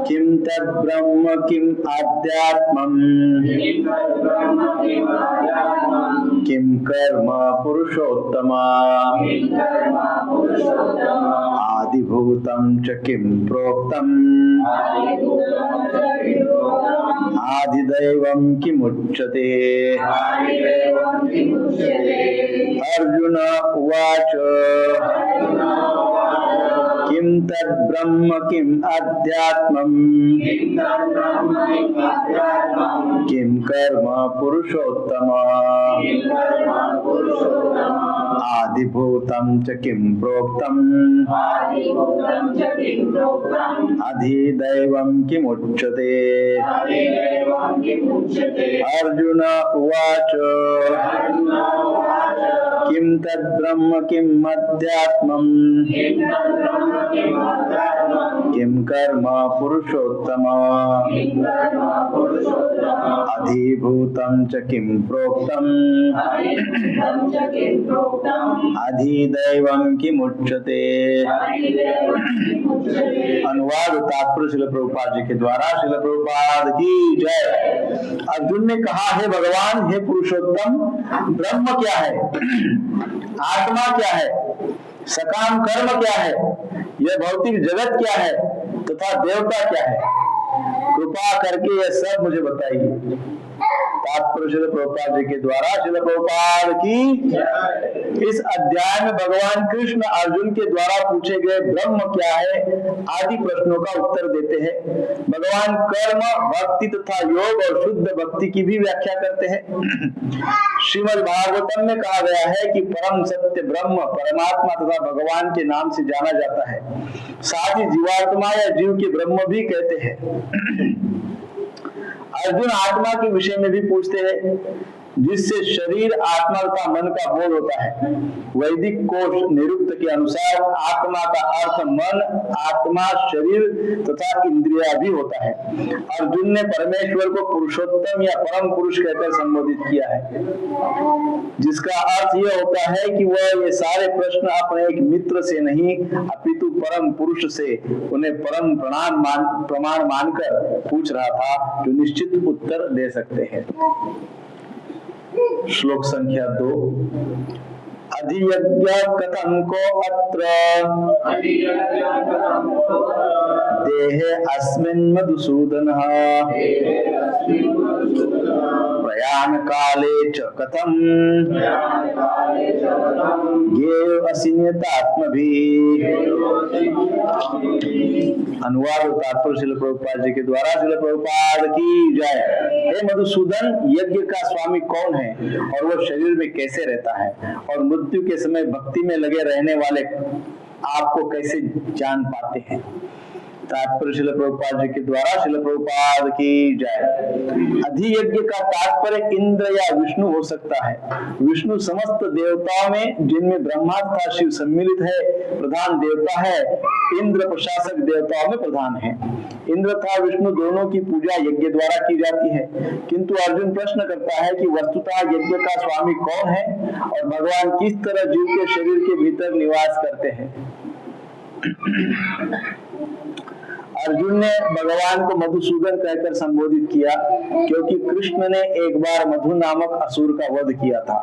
किम तद् ब्रह्म किम आध्यात्मम् किम कर्म पुरुषोत्तम आदिभूतं च किम प्रोक्तम् आदिदैवं किमुच्यते। अर्जुन उवाच किम तद् ब्रह्म किम अध्यात्मम् किम कर्म पुरुषोत्तम आदिभूतं च किम प्रोक्तम् अधिदैवं किमुच्यते। अर्जुन उवाच किम तद् ब्रह्म किम अध्यात्मम् किम कर्म पुरुषोत्तम अधिभूतं च किम प्रोक्तम् अधिदैवं किमुच्यते। अनुवाद तात्पर्य श्रील प्रभुपाद जी के द्वारा। श्रील प्रभुपाद की जय। अर्जुन ने कहा, हे भगवान, हे पुरुषोत्तम, ब्रह्म क्या है, आत्मा क्या है, सकाम कर्म क्या है, यह भौतिक जगत क्या है तथा देवता क्या है, कृपा करके यह सब मुझे बताइए। तात्पर्य श्रील प्रभुपाद जी के द्वारा। श्रील प्रभुपाद की इस अध्याय में भगवान कृष्ण अर्जुन के द्वारा पूछे गए ब्रह्म क्या है आदि प्रश्नों का उत्तर देते हैं। भगवान कर्म, भक्ति तथा योग और शुद्ध भक्ति की भी व्याख्या करते हैं। श्रीमद् भागवतम में कहा गया है कि परम सत्य ब्रह्म परमात्मा तथा भगवान के नाम से जाना जाता है। साथ ही जीवात्मा या जीव के ब्रह्म भी कहते हैं। अर्जुन आत्मा के विषय में भी पूछते हैं, जिससे शरीर, आत्मा तथा मन का बोध होता है। वैदिक कोश निरुक्त के अनुसार आत्मा का अर्थ मन, आत्मा, शरीर तथा इंद्रिया भी होता है। अर्जुन ने परमेश्वर को पुरुषोत्तम या परम पुरुष कहकर संबोधित किया है, जिसका अर्थ यह होता है कि वह ये सारे प्रश्न अपने एक मित्र से नहीं अपितु परम पुरुष से उन्हें परम प्रमाण मानकर पूछ रहा था, जो निश्चित उत्तर दे सकते हैं। श्लोक संख्या 2। अधियज्ञ कथं को अत्र देहे अस्मिन् मधुसूदनः प्रयाण काले च कथं ज्ञेयो असि नियतात्मभिः। अनुवाद और तात्पर्य श्रील प्रभुपाद जी के द्वारा। श्रील प्रभुपाद की जय। हे मधुसूदन, यज्ञ का स्वामी कौन है और वह शरीर में कैसे रहता है, और मृत्यु के समय भक्ति में लगे रहने वाले आपको कैसे जान पाते हैं। तात्पर्य श्रील प्रभुपाद जी के द्वारा। श्रील प्रभुपाद की जय। अधियज्ञ का तात्पर्य इंद्र या विष्णु हो सकता है। विष्णु समस्त देवताओं में, जिनमें ब्रह्मा तथा शिव सम्मिलित है, प्रधान देवता है। इंद्र प्रशासक देवताओं में प्रधान है। इंद्र तथा विष्णु दोनों की पूजा यज्ञ द्वारा की जाती है। किंतु अर्जुन प्रश्न करता है कि वस्तुतः यज्ञ का स्वामी कौन है और भगवान किस तरह जीव के शरीर के भीतर निवास करते हैं। अर्जुन ने भगवान को मधुसूदन कहकर संबोधित किया, क्योंकि कृष्ण ने एक बार मधु नामक असुर का वध किया था।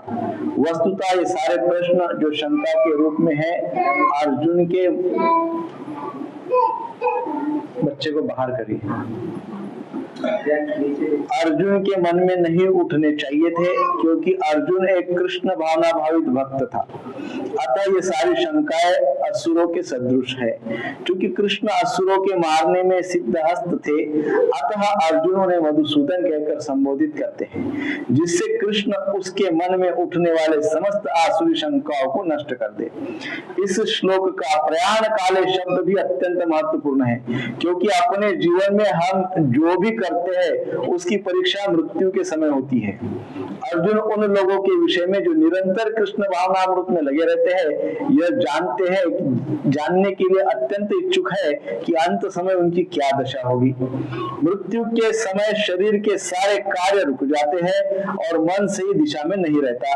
वस्तुतः ये सारे प्रश्न जो शंका के रूप में है, अर्जुन के बच्चे को बाहर करिए, अर्जुन के मन में नहीं उठने चाहिए थे, क्योंकि अर्जुन एक कृष्ण भावना भावित भक्त था। अतः ये सारी शंकाएं असुरों के सदृश है। क्योंकि कृष्ण असुरों के मारने में सिद्धहस्त थे, अतः अर्जुन ने मधुसूदन कहकर संबोधित करते हैं, जिससे कृष्ण उसके मन में उठने वाले समस्त आसुरी शंकाओं को नष्ट कर दे। इस श्लोक का प्रयाण काले शब्द भी अत्यंत महत्वपूर्ण है, क्योंकि अपने जीवन में हम जो भी करते हैं उसकी परीक्षा मृत्यु के समय होती है। अर्जुन उन लोगों के विषय में जो निरंतर कृष्ण भावनामृत में लगे रहते हैं, यह जानते हैं जानने के लिए अत्यंत इच्छुक है कि अंत समय उनकी क्या दशा होगी। मृत्यु के समय शरीर के सारे कार्य रुक जाते हैं और मन सही दिशा में नहीं रहता।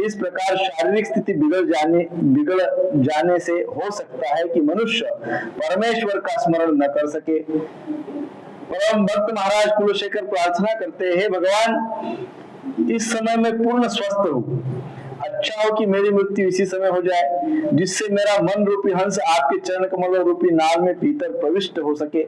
इस प्रकार शारीरिक स्थिति बिगड़ जाने से हो सकता है कि मनुष्य परमेश्वर का स्मरण न कर सके। परम भक्त महाराज कुलशेखर प्रार्थना करते हैं, भगवान इस समय मैं पूर्ण स्वस्थ हूँ, अच्छा हो कि मेरी मृत्यु इसी समय हो जाए, जिससे मेरा मन रूपी हंस आपके चरण कमलों रूपी नाल में भीतर प्रविष्ट हो सके।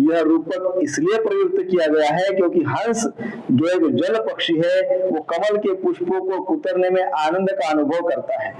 यह रूपक इसलिए प्रयुक्त किया गया है क्योंकि हंस जो एक जल पक्षी है, वो कमल के पुष्पों को कुतरने में आनंद का अनुभव करता है।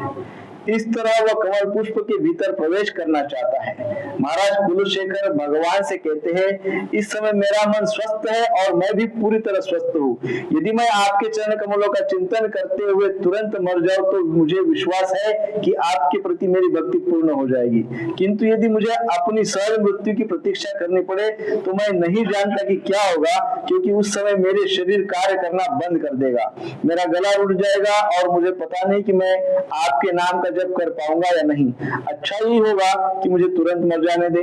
इस तरह वह कमल पुष्प के भीतर प्रवेश करना चाहता है। महाराज कुलशेखर भगवान से कहते हैं, इस समय मेरा मन स्वस्थ है और मैं भी पूरी तरह स्वस्थ हूँ। यदि मैं आपके चरण कमलों का चिंतन करते हुए तुरंत मर जाऊं तो मुझे विश्वास है कि आपके प्रति मेरी भक्ति पूर्ण हो जाएगी, किंतु यदि मुझे अपनी सहज मृत्यु की प्रतीक्षा करनी पड़े तो मैं नहीं जानता कि क्या होगा, क्योंकि उस समय मेरे शरीर कार्य करना बंद कर देगा, मेरा गला उठ जाएगा और मुझे पता नहीं कि मैं आपके नाम का जप कर पाऊंगा या नहीं। अच्छा ही होगा कि मुझे तुरंत मर जाने दे।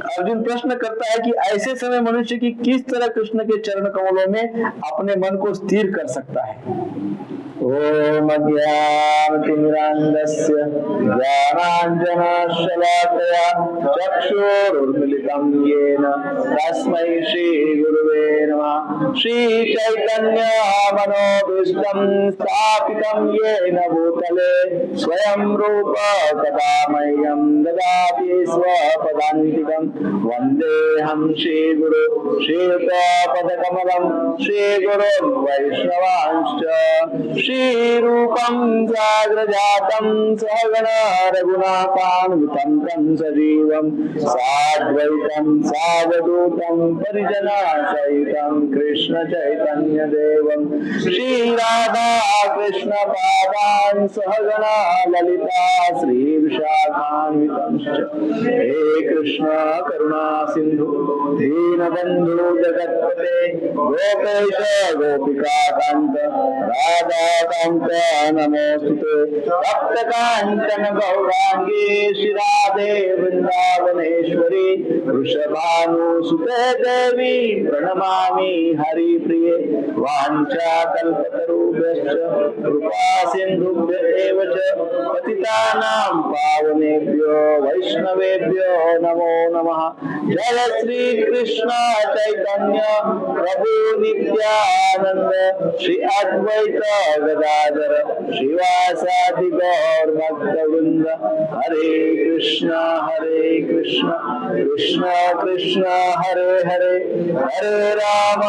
अर्जुन प्रश्न करता है कि ऐसे समय मनुष्य की किस तरह कृष्ण के चरण कमलों में अपने मन को स्थिर कर सकता है। ओम अज्ञानतिमिरान्धस्य ज्ञानाञ्जनशलाकया चक्षुरुन्मीलितं येन तस्मै श्रीगुरुवे नमः। श्रीचैतन्यमनोभीष्टं स्थापितं येन भूतले स्वयं रूप कदा मह्यं ददाति स्वपदान्तिकं। वन्देऽहं श्रीगुरु श्रीयुतपदकमलं श्रीगुरुं वैष्णवांश्च श्रीरूपं साग्रजातं सहगण रघुनाथान्वितं तं सजीवं साद्वैतं सावधूतं परिजनसहितं कृष्ण चैतन्य देवं श्रीराधा कृष्ण पादान् सहगण ललिता श्रीविशाखान्वितं हे कृष्ण करुणा सिन्धु दीनबन्धु जगत्पते गोपेश गोपिकाकान्त राधाकान्त नमोस्तुते। तप्तकाञ्चन गौराङ्गी श्रीराधे वृन्दावनेश्वरी वृषभानुसुते देवी प्रणमामि हरिप्रिये। वाञ्छाकल्पतरुभ्यश्च कृपा सिन्धुभ्य एव च पतितानां पावनेभ्यो वैष्णवेभ्यो नमो नमः। जय श्री कृष्ण चैतन्य प्रभु नित्यानंद श्री अद्वैत गदाधर श्रीवासादि गौर भक्तवृंद। हरे कृष्ण कृष्ण कृष्ण हरे हरे, हरे राम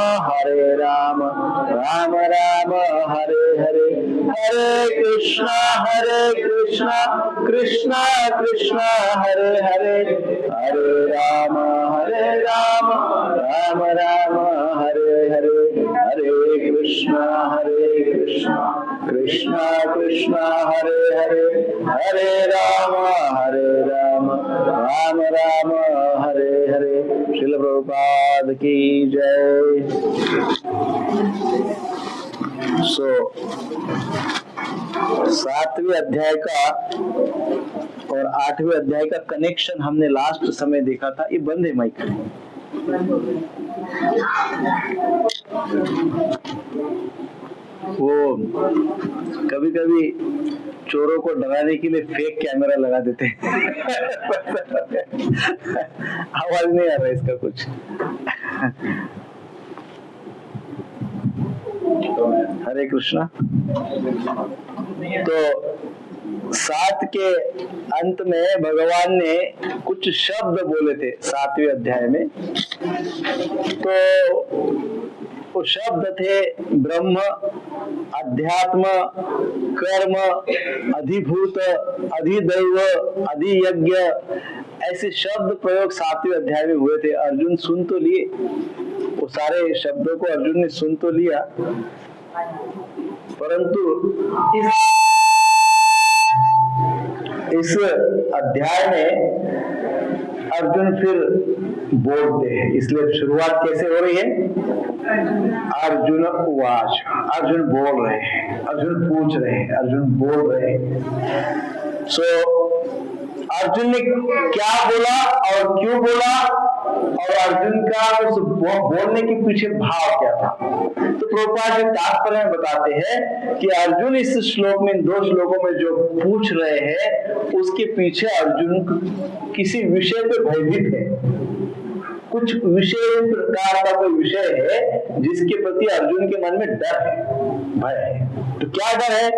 राम राम हरे हरे। हरे कृष्ण कृष्ण कृष्ण हरे हरे, हरे राम राम राम हरे हरे। हरे कृष्ण कृष्ण कृष्ण हरे हरे, हरे राम राम हरे हरे। श्रील प्रभुपाद की जय। सातवें अध्याय का और 8वें अध्याय का कनेक्शन हमने लास्ट समय देखा था। ये बंद है माइक। वो कभी कभी चोरों को डराने के लिए फेक कैमरा लगा देते हैं। आवाज नहीं आ रहा इसका कुछ। हरे कृष्णा। तो 7 के अंत में भगवान ने कुछ शब्द बोले थे 7वें अध्याय में। तो वो शब्द थे ब्रह्म, अध्यात्म, कर्म, अधिभूत, अधिदैव, अधियज्ञ। ऐसे शब्द प्रयोग 7वें अध्याय में हुए थे। अर्जुन सुन तो लिए, वो सारे शब्दों को अर्जुन ने सुन तो लिया, परंतु इस अध्याय में अर्जुन फिर बोलते हैं। इसलिए शुरुआत कैसे हो रही है? अर्जुन उवाच। अर्जुन बोल रहे हैं, अर्जुन पूछ रहे हैं, अर्जुन बोल रहे हैं। अर्जुन ने क्या बोला और क्यों बोला, और अर्जुन का उस बोलने के पीछे भाव क्या था। तो प्रभुपाद जी तात्पर्य में बताते हैं कि अर्जुन इस श्लोक में, 2 श्लोकों में जो पूछ रहे हैं उसके पीछे अर्जुन किसी विषय पे भयभीत है, कुछ विषय प्रकार का कोई विषय है जिसके प्रति अर्जुन के मन में डर है, भय है। तो क्या डर है,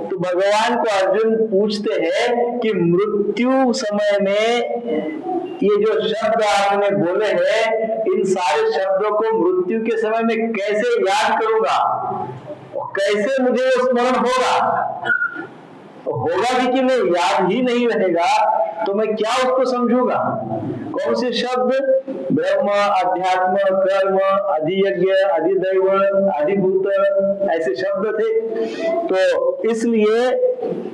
तो भगवान को अर्जुन पूछते हैं कि मृत्यु समय में ये जो शब्द आपने बोले हैं, इन सारे शब्दों को मृत्यु के समय में कैसे याद करूंगा, कैसे मुझे स्मरण होगा कि नहीं, याद ही नहीं रहेगा तो मैं क्या उसको समझूंगा। कौन से शब्द, ब्रह्म, अध्यात्म, कर्म, अधियज्ञ, अधिदैव, अधिभूत, ऐसे शब्द थे। तो इसलिए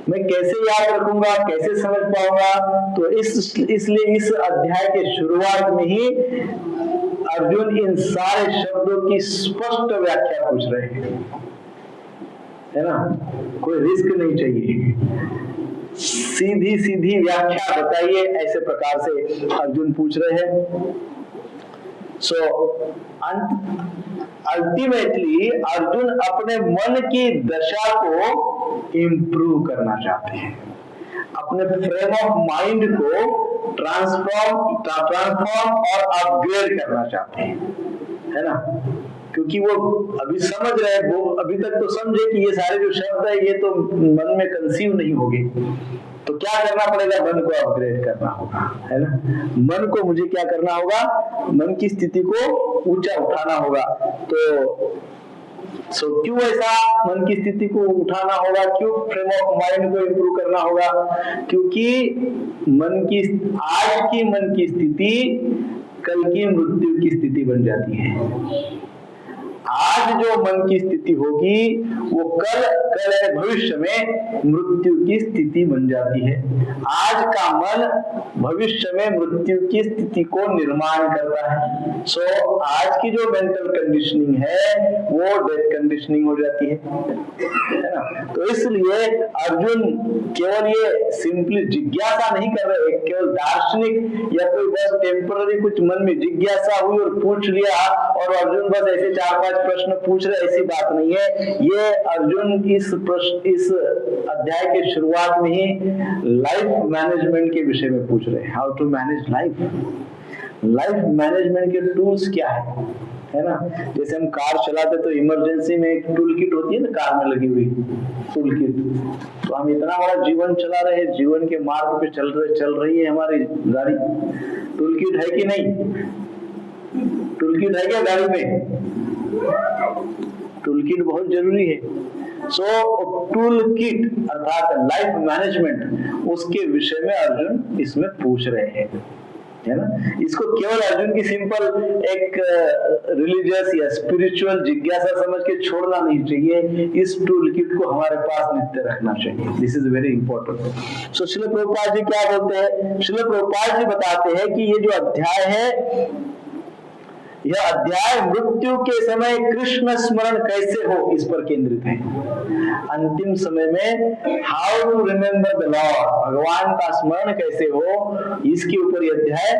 मैं कैसे याद रखूंगा, कैसे समझ पाऊंगा। तो इसलिए इस अध्याय के शुरुआत में ही अर्जुन इन सारे शब्दों की स्पष्ट व्याख्या पूछ रहे हैं, है ना, कोई रिस्क नहीं चाहिए, सीधी सीधी व्याख्या बताइए, ऐसे प्रकार से अर्जुन पूछ रहे हैं। सो अल्टीमेटली अर्जुन अपने मन की दशा को इम्प्रूव करना चाहते हैं, अपने फ्रेम ऑफ माइंड को ट्रांसफॉर्म और अपग्रेड करना चाहते हैं, है ना, क्योंकि वो अभी समझ रहे हैं, वो अभी तक तो समझे कि ये सारे जो शब्द है ये तो मन में कंसीव नहीं होंगे। तो क्या करना पड़ेगा, मन को अपग्रेड करना होगा, है ना। मन को मुझे क्या करना होगा, मन की स्थिति को ऊंचा उठाना होगा। तो क्यों ऐसा मन की स्थिति को उठाना होगा, क्यों फ्रेम ऑफ माइंड को इम्प्रूव करना होगा, क्योंकि आज की मन की स्थिति कल की मृत्यु की स्थिति बन जाती है। आज जो मन की स्थिति होगी वो कल भविष्य में मृत्यु की स्थिति बन जाती है। आज का मन भविष्य में मृत्यु की स्थिति को निर्माण करता है। आज की जो मेंटल कंडीशनिंग है वो डेथ कंडीशनिंग हो जाती है ना। तो इसलिए अर्जुन केवल ये सिंपली जिज्ञासा नहीं कर रहे, केवल दार्शनिक या कोई बस टेम्पररी कुछ मन में जिज्ञासा हुई और पूछ लिया और अर्जुन बस ऐसे 4-5 प्रश्न पूछ रहे, ऐसी बात नहीं है। ये अर्जुन इस अध्याय के शुरुआत में ही लाइफ मैनेजमेंट के विषय में पूछ रहे हैं, how to manage life management के टूल्स क्या है ना। जैसे हम कार चलाते तो इमरजेंसी में एक टूल किट होती है ना, कार में लगी हुई टूल किट। तो हम इतना बड़ा जीवन चला रहे हैं, जीवन के मार्ग पे चल रही है हमारी गाड़ी, टूल किट है कि नहीं, टूल किट है क्या गाड़ी में, टूल किट बहुत जरूरी है। टूल किट अर्थात लाइफ मैनेजमेंट, उसके विषय में अर्जुन इसमें पूछ रहे हैं, है ना। इसको केवल अर्जुन की सिंपल एक रिलीजियस या स्पिरिचुअल जिज्ञासा समझ के छोड़ना नहीं चाहिए, इस टूल किट को हमारे पास नित्य रखना चाहिए। This is very important. So Srila Prabhupada ji क्या बोलते हैं, श्रील प्रभुपाद जी बताते हैं कि ये जो अध्याय है, यह अध्याय मृत्यु के समय कृष्ण स्मरण कैसे हो इस पर केंद्रित है। अंतिम समय में how to remember the Lord, भगवान का स्मरण कैसे हो, इसके ऊपर यह अध्याय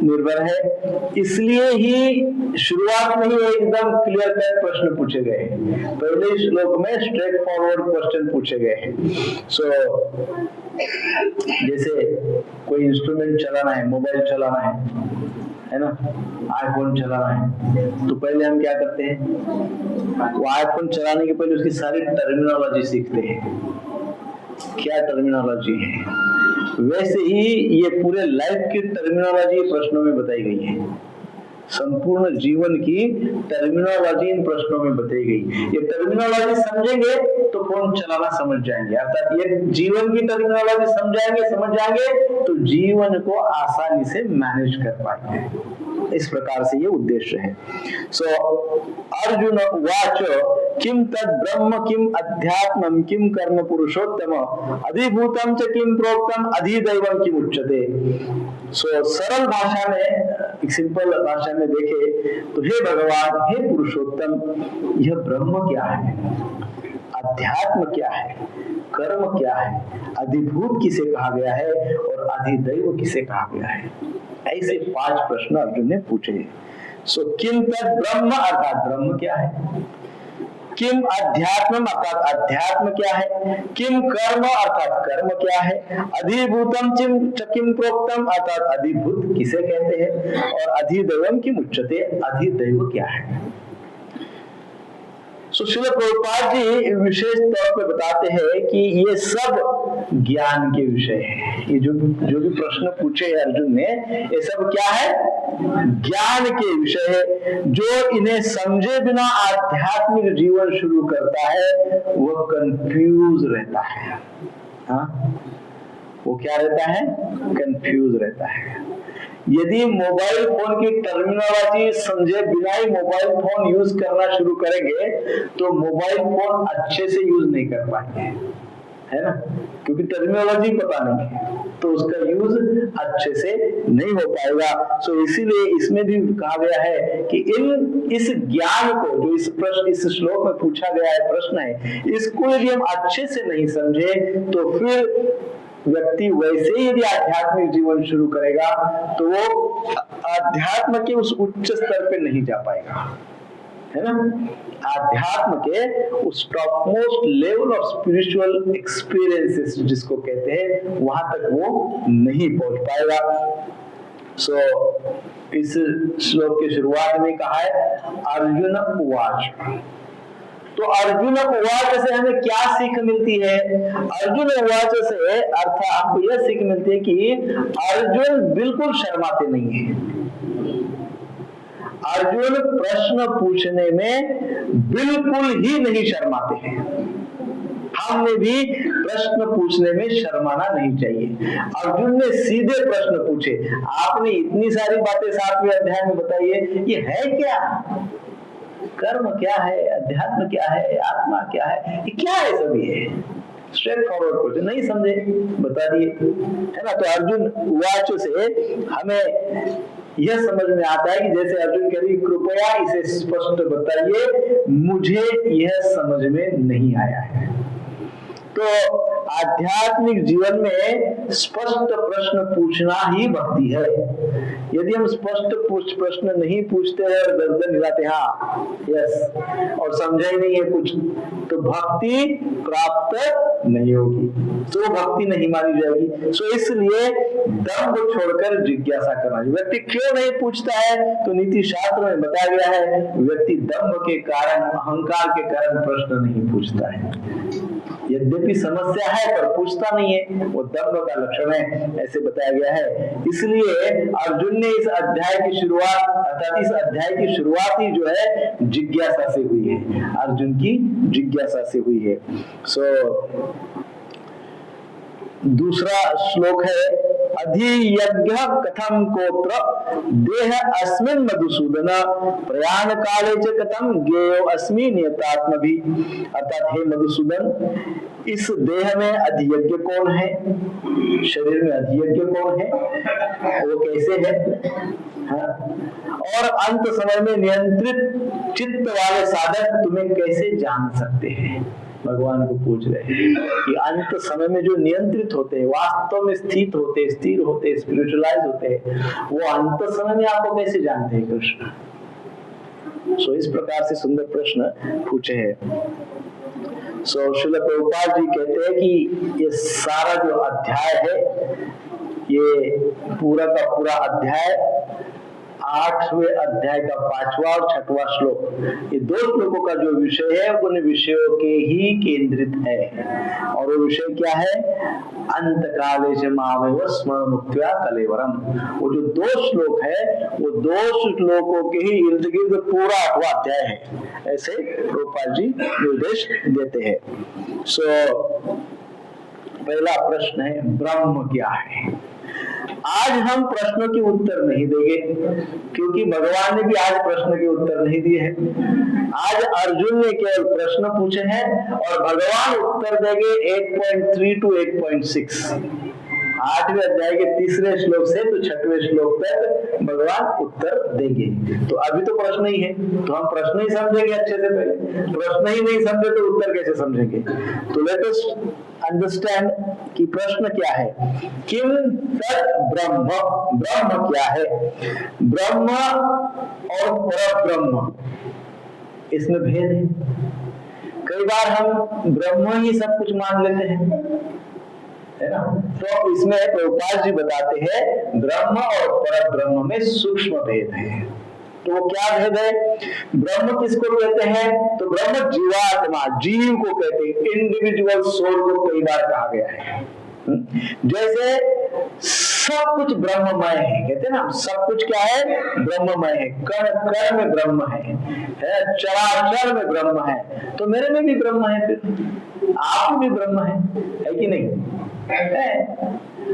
निर्भर है। इसलिए ही शुरुआत में ही एकदम क्लियर कट प्रश्न पूछे गए, पहले श्लोक में स्ट्रेट फॉरवर्ड क्वेश्चन पूछे गए। जैसे कोई इंस्ट्रूमेंट चलाना है, मोबाइल चलाना है ना, आईफोन चलाना है, तो पहले हम क्या करते हैं, वो आईफोन चलाने के पहले उसकी सारी टर्मिनोलॉजी सीखते हैं, क्या टर्मिनोलॉजी है। वैसे ही ये पूरे लाइफ की टर्मिनोलॉजी प्रश्नों में बताई गई है, संपूर्ण जीवन की टर्मिनोलॉजी इन प्रश्नों में बताई गई। ये टर्मिनोलॉजी समझेंगे तो फोन चलाना समझ जाएंगे, अर्थात ये जीवन की टर्मिनोलॉजी समझ जाएंगे तो जीवन को आसानी से मैनेज कर पाएंगे। इस प्रकार से ये उद्देश्य है। अर्जुन उवाच किम तद ब्रह्म किम अध्यात्मम किम कर्म पुरुषोत्तम अधिभूतम च किम प्रोक्तम अधिदैवम किम उच्यते। सरल भाषा में, सिंपल भाषा में देखे तो हे भगवान, हे पुरुषोत्तम, यह ब्रह्म क्या है, अध्यात्म क्या है, कर्म क्या है, अधिभूत किसे कहा गया है और अधिदैव किसे कहा गया है। ऐसे 5 प्रश्न अर्जुन ने पूछे। सो किम तद ब्रह्म अर्थात ब्रह्म क्या है, किम अध्यात्म अर्थात अध्यात्म क्या है, किम कर्म अर्थात कर्म क्या है, अधिभूतम किम प्रोक्तम अर्थात अधिभूत किसे कहते हैं, और अधिदैवम किम उच्यते अधिदैव क्या है। श्रील प्रभुपाद जी विशेष तौर पे बताते हैं कि ये सब ज्ञान के विषय है। ये जो भी प्रश्न पूछे हैं अर्जुन ने, ये सब क्या है, ज्ञान के विषय है। जो इन्हें समझे बिना आध्यात्मिक जीवन शुरू करता है वह कंफ्यूज रहता है। हाँ, वो क्या रहता है, कंफ्यूज रहता है। यदि मोबाइल फोन की टर्मिनोलॉजी समझे बिना ही मोबाइल फोन यूज करना शुरू करेंगे तो मोबाइल फोन अच्छे से यूज नहीं कर पाएंगे, है ना, क्योंकि टर्मिनोलॉजी पता नहीं है तो उसका यूज अच्छे से नहीं हो पाएगा। सो इसीलिए इसमें भी कहा गया है कि इस ज्ञान को जो इस श्लोक में पूछा गया है प्रश्न है, इसको यदि हम अच्छे से नहीं समझे तो फिर व्यक्ति वैसे ही यदि आध्यात्मिक जीवन शुरू करेगा तो वो आध्यात्म के उस उच्च स्तर पे नहीं जा पाएगा, है ना। आध्यात्म के उस top most level of spiritual experiences जिसको कहते हैं वहां तक वो नहीं पहुंच पाएगा। सो इस श्लोक की शुरुआत में कहा है अर्जुन उवाच। तो अर्जुन उवाच से हमें क्या सीख मिलती है, अर्जुन उवाच से अर्थ आपको यह सीख मिलती है कि अर्जुन बिल्कुल शर्माते नहीं है। अर्जुन प्रश्न पूछने में बिल्कुल ही नहीं शर्माते हैं। हमने भी प्रश्न पूछने में शर्माना नहीं चाहिए। अर्जुन ने सीधे प्रश्न पूछे। आपने इतनी सारी बातें 7वें अध्याय में बताई है, ये है क्या, कर्म क्या है, अध्यात्म क्या है, आत्मा क्या है, ये क्या है, सब ये स्ट्रेट फॉरवर्ड क्वेश्चन, नहीं समझे बता दिए, है ना। तो अर्जुन उवाच से हमें यह समझ में आता है कि जैसे अर्जुन कह रही कृपया इसे स्पष्ट बताइए, मुझे यह समझ में नहीं आया है। तो आध्यात्मिक जीवन में स्पष्ट प्रश्न पूछना ही भक्ति है। यदि हम स्पष्ट प्रश्न नहीं पूछते हैं और गर्दन हिलाते हाँ यस और समझा ही नहीं है कुछ, तो भक्ति प्राप्त नहीं होगी, तो भक्ति नहीं मानी जाएगी। सो इसलिए दंभ छोड़कर जिज्ञासा करना। व्यक्ति क्यों नहीं पूछता है, तो नीति शास्त्र में बताया गया है व्यक्ति दंभ के कारण, अहंकार के कारण प्रश्न नहीं पूछता है। यद्यपि समस्या है पर पूछता नहीं है, वो दंभ का लक्षण है, ऐसे बताया गया है। इसलिए अर्जुन ने इस अध्याय की शुरुआत अर्थात इस अध्याय की शुरुआत ही जो है जिज्ञासा से हुई है, अर्जुन की जिज्ञासा से हुई है। सो दूसरा श्लोक है अधियज्ञ कथम कोत्र देह अस्मिन् मधुसूदन प्रयाण काले च कथम ज्ञेयो अस्मि नियतात्मभि। अर्थात हे मधुसूदन, इस देह में अधियज्ञ कौन है, शरीर में अधियज्ञ कौन है, वो कैसे है, हाँ? और अंत समय में नियंत्रित चित्त वाले साधक तुम्हें कैसे जान सकते हैं। भगवान को पूछ रहे हैं कि अंत समय में जो नियंत्रित होते हैं, वास्तव में स्थित होते हैं, स्थिर होते हैं, स्पिरिचुअलाइज होते हैं, वो अंत समय में आपको कैसे जानते हैं कृष्ण। सो इस प्रकार से सुंदर प्रश्न पूछे हैं। सो श्रील प्रभुपाद जी कहते हैं कि ये सारा जो अध्याय है, ये पूरा का पूरा अध्याय 8वें अध्याय का 5वां और 6वां श्लोक, ये 2 श्लोकों का जो विषय है उन विषयों के ही केंद्रित है। और वो विषय क्या है, अंत काले से मामेव स्मरण मुक्त्या कलेवरम। वो जो 2 श्लोक है वो 2 श्लोकों के ही इर्द गिर्द पूरा 8वां अध्याय है, ऐसे प्रभुपाद जी निर्देश देते हैं। सो पहला प्रश्न है ब्रह्म क्या है। आज हम प्रश्नों के उत्तर नहीं देंगे क्योंकि भगवान ने भी आज प्रश्न के उत्तर नहीं दिए हैं। आज अर्जुन ने केवल प्रश्न पूछे हैं और भगवान उत्तर देंगे 8.3 to 8.6। 8वें अध्याय के 3रे श्लोक से तो 6वें श्लोक तक भगवान उत्तर देंगे। तो अभी तो प्रश्न ही है, तो हम प्रश्न ही समझेंगे अच्छे से। पहले प्रश्न ही नहीं समझे तो उत्तर कैसे समझेंगे? तो लेट अस अंडरस्टैंड कि प्रश्न क्या है। किम तत् ब्रह्म, ब्रह्म क्या है? ब्रह्म और परब्रह्म इसमें भेद है। कई बार हम ब्रह्म ही सब कुछ मान लेते हैं, है ना। तो इसमें प्रभुपाद जी बताते हैं ब्रह्म और परब्रह्म में सूक्ष्म भेद है। तो वो क्या भेद है? ब्रह्म किसको कहते हैं? तो ब्रह्म जीवात्मा, जीव को कहते हैं, इंडिविजुअल सोल को कई बार कहा गया है। जैसे सब कुछ ब्रह्ममय है, कहते हैं ना, सब कुछ क्या है? ब्रह्ममय है। कण कण में ब्रह्म है, चराचर में ब्रह्म है, तो मेरे में भी ब्रह्म है, फिर आप में भी ब्रह्म है कि नहीं? है,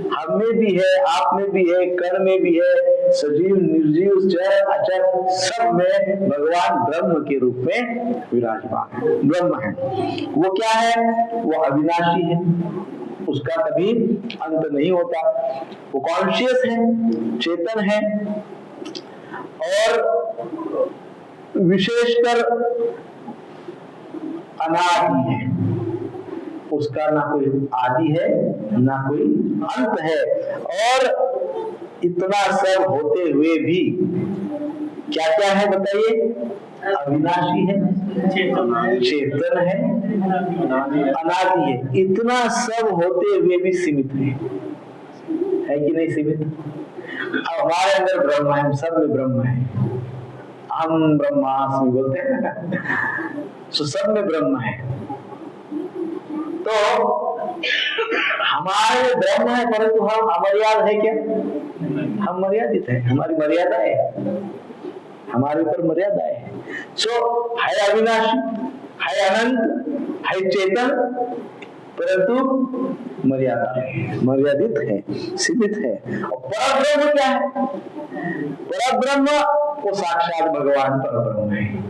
हम में भी है, आप में भी है, कण में भी है, सजीव निर्जीव जड़ अचर सब में भगवान ब्रह्म के रूप में विराजमान है, ब्रह्म है। वो क्या है? वो अविनाशी है, उसका कभी अंत नहीं होता। वो कॉन्शियस है, चेतन है, और विशेषकर अनादि है। उसका ना कोई आदि है ना कोई अंत है। और इतना सब होते हुए भी क्या क्या है बताइए? अविनाशी है, चेतन है, अनादि है। इतना सब होते हुए भी सीमित है कि नहीं? सीमित। अब हमारे अंदर ब्रह्म है, हम सब में ब्रह्म है, हम ब्रह्मास्मि बोलते हैं ना, तो सब में ब्रह्म है। तो हमारे ब्रह्म है, परंतु हम अमर्याद है क्या? हम मर्यादित है, हमारी मर्यादा है, हमारे ऊपर मर्यादा है। सो है अविनाशी, है अनंत, है चेतन, परंतु मर्यादा है, मर्यादित है, सीमित है। और परब्रह्म क्या है? परब्रह्म वो साक्षात भगवान परब्रह्म है।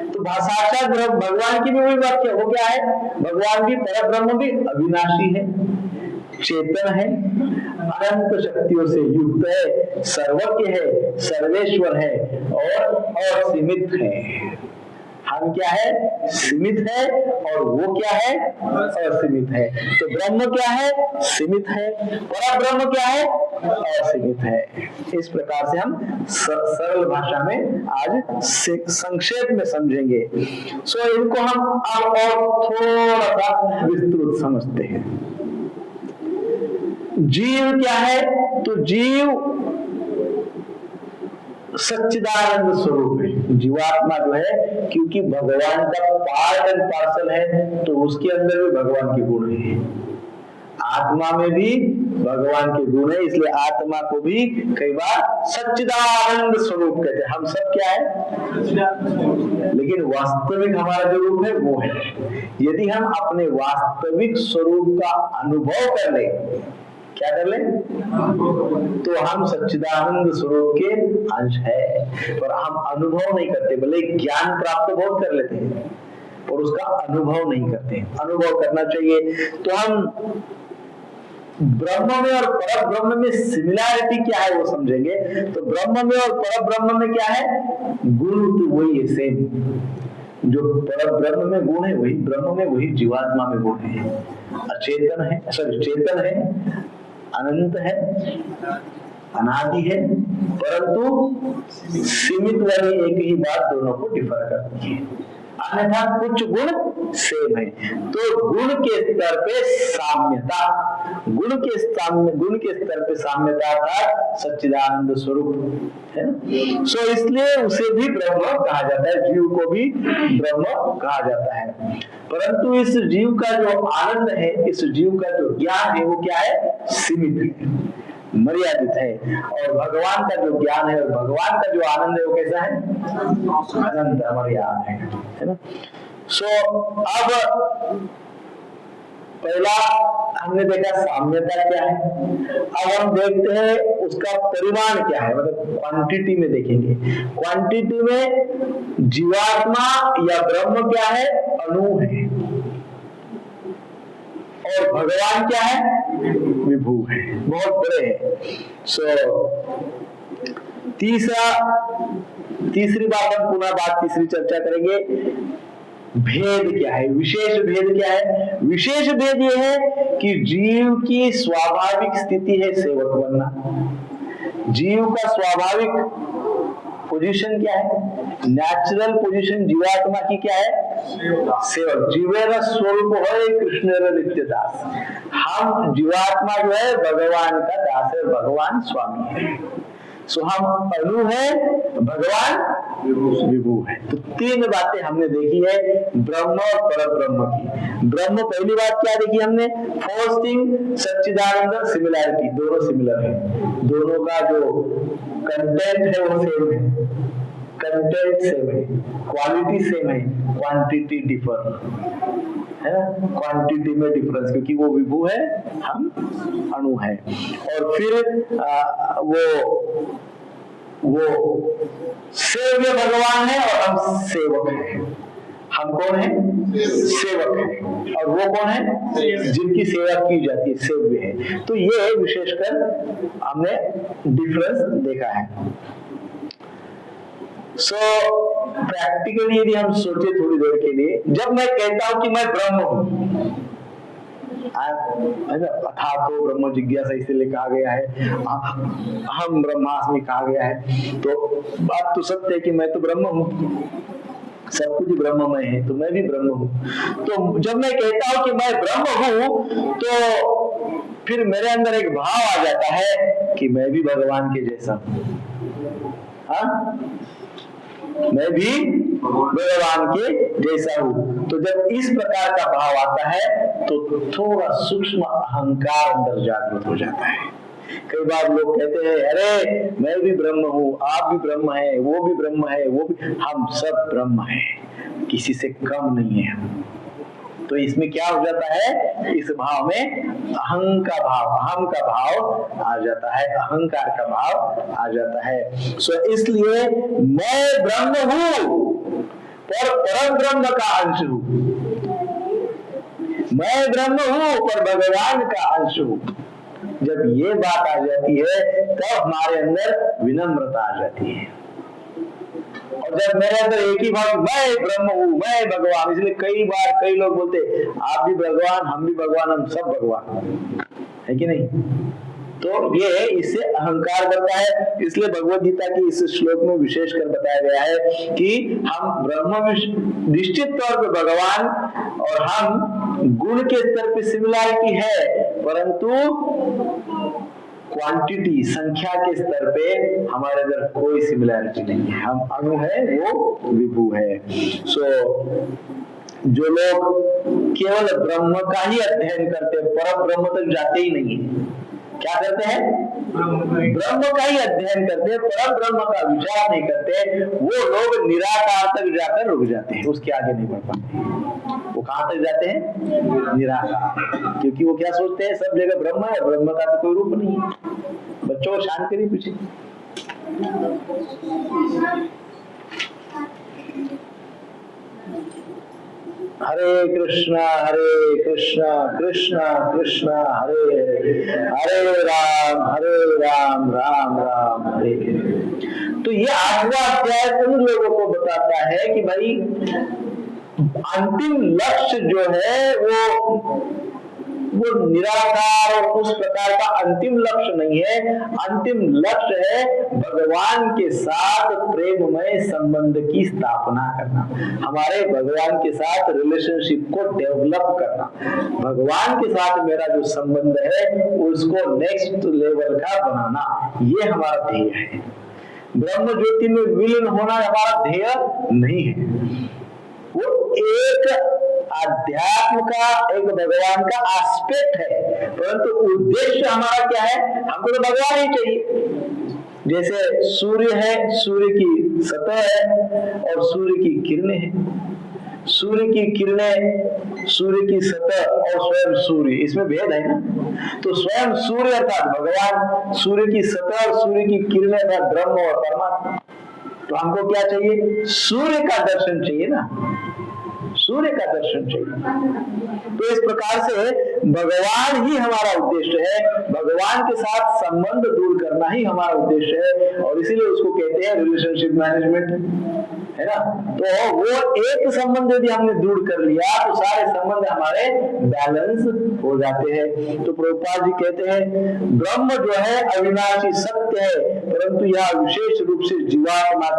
तो साक्षात भगवान की भी वही वाक्य, वो क्या है? भगवान भी, परब्रह्म भी अविनाशी है, चेतन है, अनंत शक्तियों से युक्त है, सर्वज्ञ है, सर्वेश्वर है और असीमित है। हम क्या है? सीमित है, और वो क्या है? असीमित है। तो ब्रह्म क्या है? सीमित है। परब्रह्म क्या है? असीमित है। इस प्रकार से हम सरल भाषा में आज संक्षेप में समझेंगे। सो इनको हम अब और थोड़ा सा विस्तृत समझते हैं। जीव क्या है? तो जीव सच्चिदानंद स्वरूप है। जीवात्मा जो है, क्योंकि भगवान का पार्ट एंड पार्सल है, तो उसके अंदर भी भगवान के गुण है। आत्मा में भी भगवान के गुण है, इसलिए आत्मा को भी कई बार सच्चिदानंद स्वरूप कहते हैं। हम सब क्या है? लेकिन वास्तविक हमारा जो रूप है वो है। यदि हम अपने वास्तविक स्वरूप का अनुभव कर ले, क्या कर ले? तो हम सच्चिदानंद स्वरूप के अंश है, पर हम अनुभव नहीं करते। भले ज्ञान प्राप्त बहुत कर लेते हैं और उसका अनुभव नहीं करते। अनुभव करना चाहिए। तो हम ब्रह्म में और पर ब्रह्म में सिमिलैरिटी क्या है वो समझेंगे। तो ब्रह्म में और पर ब्रह्म में क्या है? गुण तो वही है, सेम। जो पर ब्रह्म में गुण है वही ब्रह्म में, वही जीवात्मा में गुण है। अचेतन है, सॉरी चेतन है, अनंत है, अनादि है, परंतु सीमित वाली एक ही बात दोनों को डिफर करती है। अन्यथा कुछ गुण सेम है। तो गुण के स्तर पे साम्यता, गुण के स्तर पे साम्यता का सच्चिदानंद स्वरूप है। सो इसलिए उसे भी ब्रह्म कहा जाता है, जीव को भी ब्रह्म कहा जाता है। परंतु इस जीव का जो आनंद है, इस जीव का जो ज्ञान है, वो क्या है? सीमित है, मर्यादित है। और भगवान का जो ज्ञान है और भगवान का जो आनंद है वो कैसा है? अनंत अमर्याद है ना। सो अब पहला हमने देखा साम्यता क्या है। अब हम देखते हैं उसका परिमाण क्या है, मतलब क्वांटिटी में देखेंगे। क्वांटिटी में जीवात्मा या ब्रह्म क्या है? अणु है, और भगवान क्या है? विभू है, बहुत बड़े हैं। तीसरी बात हम पुनः तीसरी चर्चा करेंगे। भेद क्या है, विशेष भेद क्या है? विशेष भेद यह है कि जीव की स्वाभाविक स्थिति है सेवक बनना। जीव का स्वाभाविक पोजीशन क्या है? नेचुरल पोजीशन जीवात्मा की क्या है? सेवक। जीवेर स्वरूप है कृष्णेर नित्य दास। हम जीवात्मा जो है भगवान का दास है, भगवान स्वामी है। सो हम अनु है, भगवान विभू है। तो तीन बातें हमने देखी है ब्रह्म और पर ब्रह्म की। ब्रह्म पहली बात क्या देखी हमने? फर्स्ट थिंग सच्चिदानंद सिमिलैरिटी, दोनों सिमिलर है, दोनों का जो कंटेंट है वो सेम है, कंटेंट सेम है, क्वालिटी सेम है, क्वांटिटी डिफर है ना, क्वांटिटी में डिफरेंस, क्योंकि वो विभू है, हम अणु है। और फिर वो सेव्य भगवान है और हम सेवक हैं। हम कौन है? सेवक है। और वो कौन है? जिनकी सेवा की जाती है, सेव्य है। तो ये विशेषकर हमने डिफरेंस देखा है। प्रैक्टिकली यदि हम सोचे थोड़ी देर के लिए, जब मैं कहता हूं कि मैं ब्रह्म हूं, अथातो ब्रह्म जिज्ञासा इसलिए कहा गया है, हम ब्रह्मास्मि कहा गया है, तो बात तो सत्य है कि मैं तो ब्रह्म हूं, सब कुछ ब्रह्ममय है, तो मैं भी ब्रह्म हूं। तो जब मैं कहता हूं कि मैं ब्रह्म हूं, तो फिर मेरे अंदर एक भाव आ जाता है कि मैं भी भगवान के जैसा हूं। हाँ, मैं भी भगवान के जैसा हूं। तो जब इस प्रकार का भाव आता है तो थोड़ा सूक्ष्म अहंकार अंदर जागृत हो जाता है। कई बार लोग कहते हैं, अरे मैं भी ब्रह्म हूं, आप भी ब्रह्म है, वो भी ब्रह्म है, वो भी, हम सब ब्रह्म है, किसी से कम नहीं है। तो इसमें क्या हो जाता है? इस भाव में अहम का भाव आ जाता है, अहंकार का भाव आ जाता है। इसलिए मैं ब्रह्म हूं पर परम ब्रह्म का अंश हूं, मैं ब्रह्म हूं पर भगवान का अंश हूं। जब ये बात आ जाती है तब हमारे अंदर विनम्रता आ जाती है। और जब मेरे अंदर एक ही भाव, मैं ब्रह्म हूं, मैं भगवान, इसलिए कई लोग बोलते आप भी भगवान, हम भी भगवान, हम सब भगवान है कि नहीं? तो ये इससे अहंकार बनता है। इसलिए भगवद गीता की इस श्लोक में विशेषकर बताया गया है कि हम ब्रह्म निश्चित तौर पे भगवान, और हम गुण के स्तर पे सिमिलैरिटी है, परंतु क्वांटिटी, संख्या के स्तर पे हमारे अंदर कोई सिमिलैरिटी नहीं है। हम अणु है, वो विभू है। जो लोग केवल ब्रह्म का ही अध्ययन करते हैं, पर ब्रह्म तक जाते ही नहीं है, क्या करते हैं? ब्रह्म का ही अध्ययन करते हैं, पर ब्रह्म का विचार नहीं करते, वो लोग निराकार तक जाकर रुक जाते हैं, उसके आगे नहीं बढ़ पाते। वो कहां तक जाते हैं? निराकार। क्योंकि वो क्या सोचते हैं? सब जगह ब्रह्म है, ब्रह्म का तो कोई रूप नहीं है। बच्चों को शांत करिए पीछे। हरे कृष्णा कृष्ण कृष्ण हरे हरे राम राम राम हरे। तो ये 8वां अध्याय उन लोगों को बताता है कि भाई अंतिम लक्ष्य जो है वो निराकार और उस प्रकार का अंतिम लक्ष्य नहीं है। अंतिम लक्ष्य है भगवान के साथ प्रेममय संबंध की स्थापना करना, हमारे भगवान के साथ रिलेशनशिप को डेवलप करना, भगवान के साथ मेरा जो संबंध है उसको नेक्स्ट लेवल का बनाना, ये हमारा ध्येय है। ब्रह्म ज्योति में विलीन होना हमारा ध्येय नहीं है। वो एक अध्यात्म का, एक भगवान का एस्पेक्ट है, परंतु उद्देश्य हमारा क्या है? हमको तो भगवान ही चाहिए। जैसे सूर्य है, सूर्य की सतह है और सूर्य की किरणें हैं। सूर्य की किरणें, सूर्य की सतह और स्वयं सूर्य, इसमें भेद है ना। तो स्वयं सूर्य अर्थात भगवान, सूर्य की सतह और सूर्य की किरणें अर्थात ब्रह्म और परमात्मा। तो हमको क्या चाहिए? सूर्य का दर्शन चाहिए ना। सूर्य का दर्शन चाहिए। तो इस प्रकार से भगवान ही हमारा उद्देश्य है, भगवान के साथ संबंध दूर करना ही हमारा उद्देश्य है, और इसीलिए उसको कहते हैं रिलेशनशिप मैनेजमेंट, है ना। तो वो एक संबंध यदि हमने दूर कर लिया तो सारे संबंध हमारे बैलेंस हो जाते हैं। तो प्रभुपाद जी कहते हैं ब्रह्म जो है अविनाशी सत्य है, परंतु यह विशेष रूप से जीवात्मा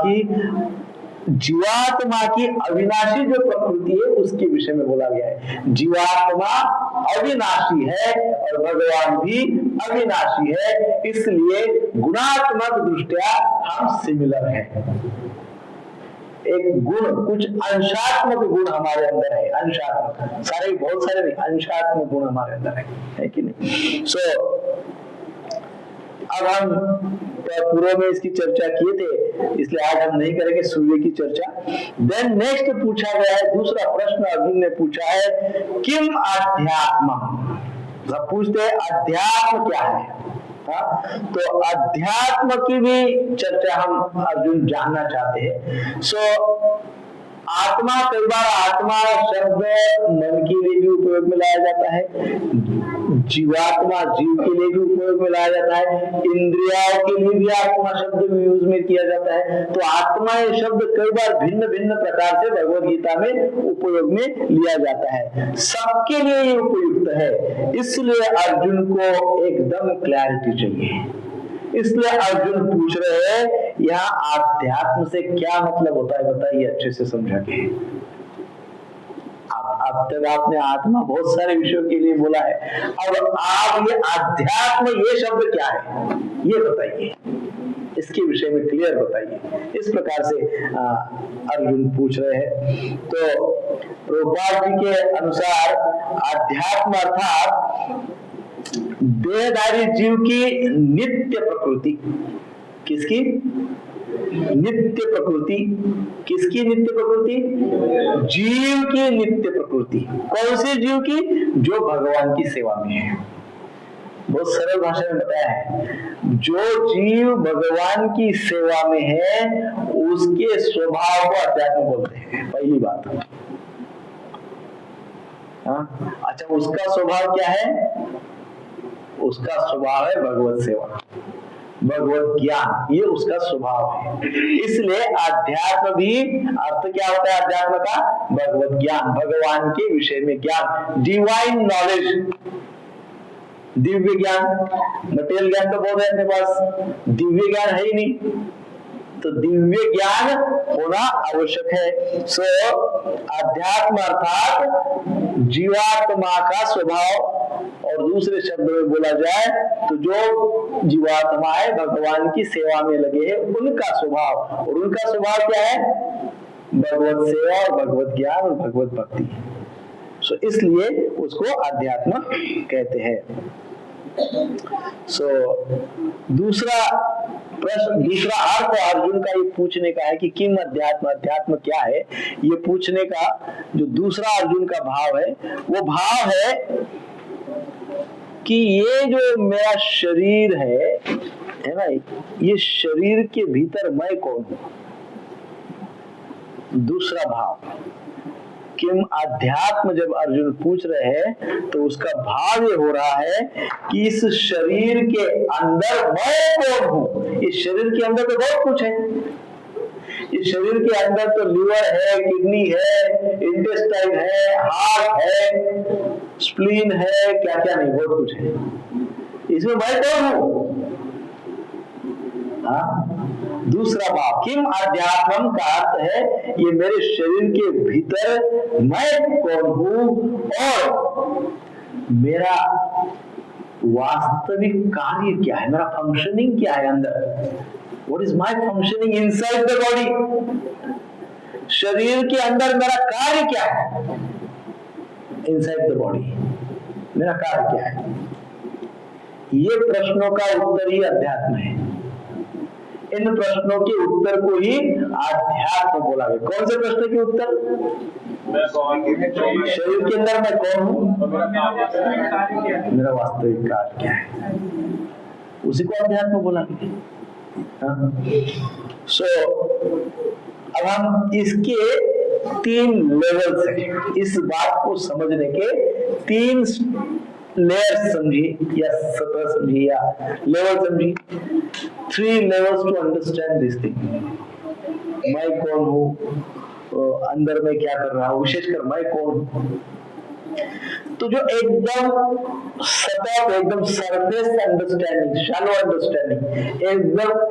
की अविनाशी जो प्रकृति है उसके विषय में बोला गया है। जीवात्मा अविनाशी है और भगवान भी अविनाशी है, इसलिए गुणात्मक दृष्टया हम सिमिलर हैं। एक गुण, कुछ अंशात्मक गुण हमारे अंदर है, अंशात्मक, सारे बहुत सारे नहीं, अंशात्मक गुण हमारे अंदर है कि नहीं। अब हम पूर्व में इसकी चर्चा किए थे, इसलिए आज हम नहीं करेंगे सूर्य की चर्चा। देन नेक्स्ट पूछा गया है, दूसरा प्रश्न अर्जुन ने पूछा है, किम अध्यात्म। सब पूछते हैं अध्यात्म क्या है। तो अध्यात्म की भी चर्चा हम अर्जुन जानना चाहते हैं। आत्मा, कई बार आत्मा शब्द मन के लिए भी उपयोग में लाया जाता है, जीवात्मा जीव के लिए भी उपयोग में लाया जाता है, इंद्रियों के लिए भी आत्मा शब्द यूज में किया जाता है। तो आत्मा ये शब्द कई बार भिन्न भिन्न प्रकार से भगवद गीता में उपयोग में लिया जाता है, सबके लिए ये उपयुक्त है। इसलिए अर्जुन को एकदम क्लैरिटी चाहिए, इसलिए अर्जुन पूछ रहे हैं यहाँ आध्यात्म से क्या मतलब होता है, बताइए अच्छे से समझा के। अब तक आपने आत्मा बहुत सारे विषयों के लिए बोला है, अब आप ये अध्यात्म ये शब्द क्या है ये बताइए, इसके विषय में क्लियर बताइए। इस प्रकार से अर्जुन पूछ रहे हैं। तो प्रभुपाद जी के अनुसार आध्यात्म अर्थात देहधारी जीव की नित्य प्रकृति। किसकी नित्य प्रकृति? किसकी नित्य प्रकृति? जीव की नित्य प्रकृति। कौन से जीव की? जो भगवान की सेवा में है। बहुत सरल भाषा में बताया है, जो जीव भगवान की सेवा में है उसके स्वभाव को अध्यात्म बोलते हैं, पहली बात। अच्छा, उसका स्वभाव क्या है? उसका स्वभाव है भगवत सेवा, भगवत ज्ञान, ये उसका स्वभाव है। इसलिए अध्यात्म भी अर्थ क्या होता है अध्यात्म का? भगवत ज्ञान, भगवान के विषय में ज्ञान, डिवाइन नॉलेज, दिव्य ज्ञान। मटेरियल ज्ञान तो बहुत है अपने पास, दिव्य ज्ञान है ही नहीं, तो दिव्य ज्ञान होना आवश्यक है। अध्यात्म अर्थात जीवात्मा का स्वभाव, और दूसरे शब्द में बोला जाए तो जो जीवात्मा है भगवान की सेवा में लगे हैं उनका स्वभाव, और उनका स्वभाव क्या है? भगवत सेवा और भगवत ज्ञान और भगवत भक्ति। इसलिए उसको अध्यात्म कहते हैं। दूसरा प्रश्न, दूसरा अर्थ अर्जुन का ये पूछने का है कि किम अध्यात्म, अध्यात्म क्या है, ये पूछने का जो दूसरा अर्जुन का भाव है वो भाव है कि ये जो मेरा शरीर है ना, ये शरीर के भीतर मैं कौन हूं? दूसरा भाव किम अध्यात्म जब अर्जुन पूछ रहे हैं तो उसका भाव ये हो रहा है कि इस शरीर के अंदर मैं कौन हूं। इस शरीर के अंदर तो बहुत कुछ है, इस शरीर के अंदर तो लीवर है, किडनी है, इंटेस्टाइन है, हार्ट है, स्प्लीन है, क्या क्या नहीं, बहुत कुछ है। इसमें मैं कौन हूं? दूसरा भाव किम अध्यात्म का अर्थ है ये मेरे शरीर के भीतर मैं कौन हूं और मेरा वास्तविक कार्य क्या है, मेरा फंक्शनिंग क्या है अंदर। What is my functioning inside the body? शरीर के अंदर मेरा कार्य क्या है? Inside the body मेरा कार्य क्या है? ये प्रश्नों का उत्तर ही अध्यात्म है। इन प्रश्नों के उत्तर को ही आध्यात्म बोला गया। कौन से प्रश्न के उत्तर? शरीर के अंदर मैं कौन हूं, मेरा वास्तविक कार्य क्या है, उसी को अध्यात्म बोला गया। अब हम इसके 3 लेवल्स हैं। इस बात को समझने के 3 लेयर्स समझिए या सतह समझिए या लेवल समझिए। 3 levels to understand this thing. मैं कौन हूँ, अंदर में क्या कर रहा हूँ, विशेषकर मैं कौन हूँ। तो जो एकदम सतह पे, एकदम सरफेस अंडरस्टैंडिंग, शैलो अंडरस्टैंडिंग,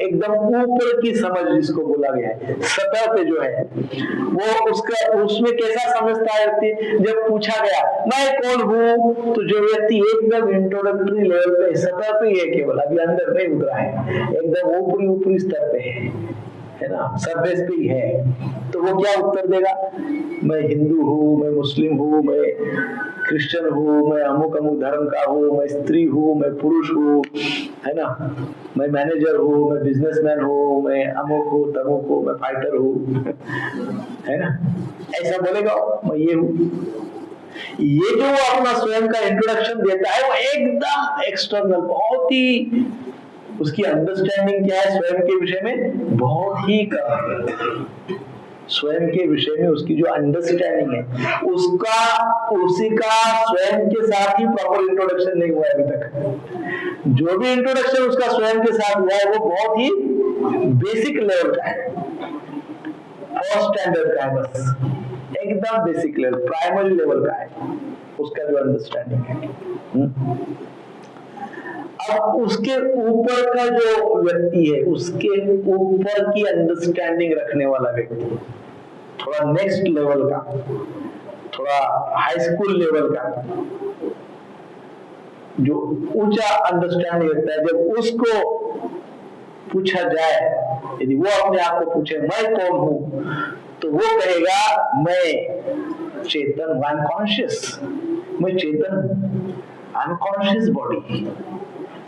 एकदम ऊपर की समझ जिसको बोला गया है, सतह पे जो है वो उसमें कैसा समझता है व्यक्ति। जब पूछा गया मैं कौन हूँ, तो जो व्यक्ति एकदम इंट्रोडक्टरी लेवल पे, सतह पे ही है, केवल अभी अंदर नहीं उतरा है, एकदम ऊपरी स्तर पे है ना, सरफेस पे ही है, तो वो क्या उत्तर देगा, मैं हिंदू हूँ, मैं मुस्लिम हूँ, मैं क्रिश्चियन हूँ, मैं अमुक धर्म का हूँ, मैं स्त्री हूँ, मैं पुरुष हूँ, है ना, मैं मैनेजर हूँ, मैं बिजनेसमैन हूँ, मैं अमुक हूँ, तमुक हूँ, मैं फाइटर हूँ, है ना, ऐसा बोलेगा मैं ये हूँ। ये जो वो अपना स्वयं का इंट्रोडक्शन देता है वो एकदम एक्सटर्नल, बहुत ही, उसकी अंडरस्टैंडिंग क्या है स्वयं के विषय में, बहुत ही कम है। स्वयं के विषय में उसकी जो अंडरस्टैंडिंग है उसी का स्वयं के साथ ही प्रॉपर इंट्रोडक्शन नहीं हुआ अभी तक। जो भी इंट्रोडक्शन उसका स्वयं के साथ हुआ है वो बहुत ही बेसिक लेवल का है, फर्स्ट स्टैंडर्ड का है, बस एकदम बेसिक लेवल, प्राइमरी लेवल का है उसका जो अंडरस्टैंडिंग है। अब उसके ऊपर का जो व्यक्ति है, उसके ऊपर की अंडरस्टैंडिंग रखने वाला व्यक्ति, थोड़ा नेक्स्ट लेवल का, थोड़ा हाई स्कूल लेवल का, जो ऊंचा अंडरस्टैंडिंग रखता है, जब उसको पूछा जाए, यदि वो अपने आप को पूछे मैं कौन हूं, तो वो कहेगा मैं चेतन, आई एम कॉन्शियस, मैं चेतन हूं, आई एम कॉन्शियस बॉडी,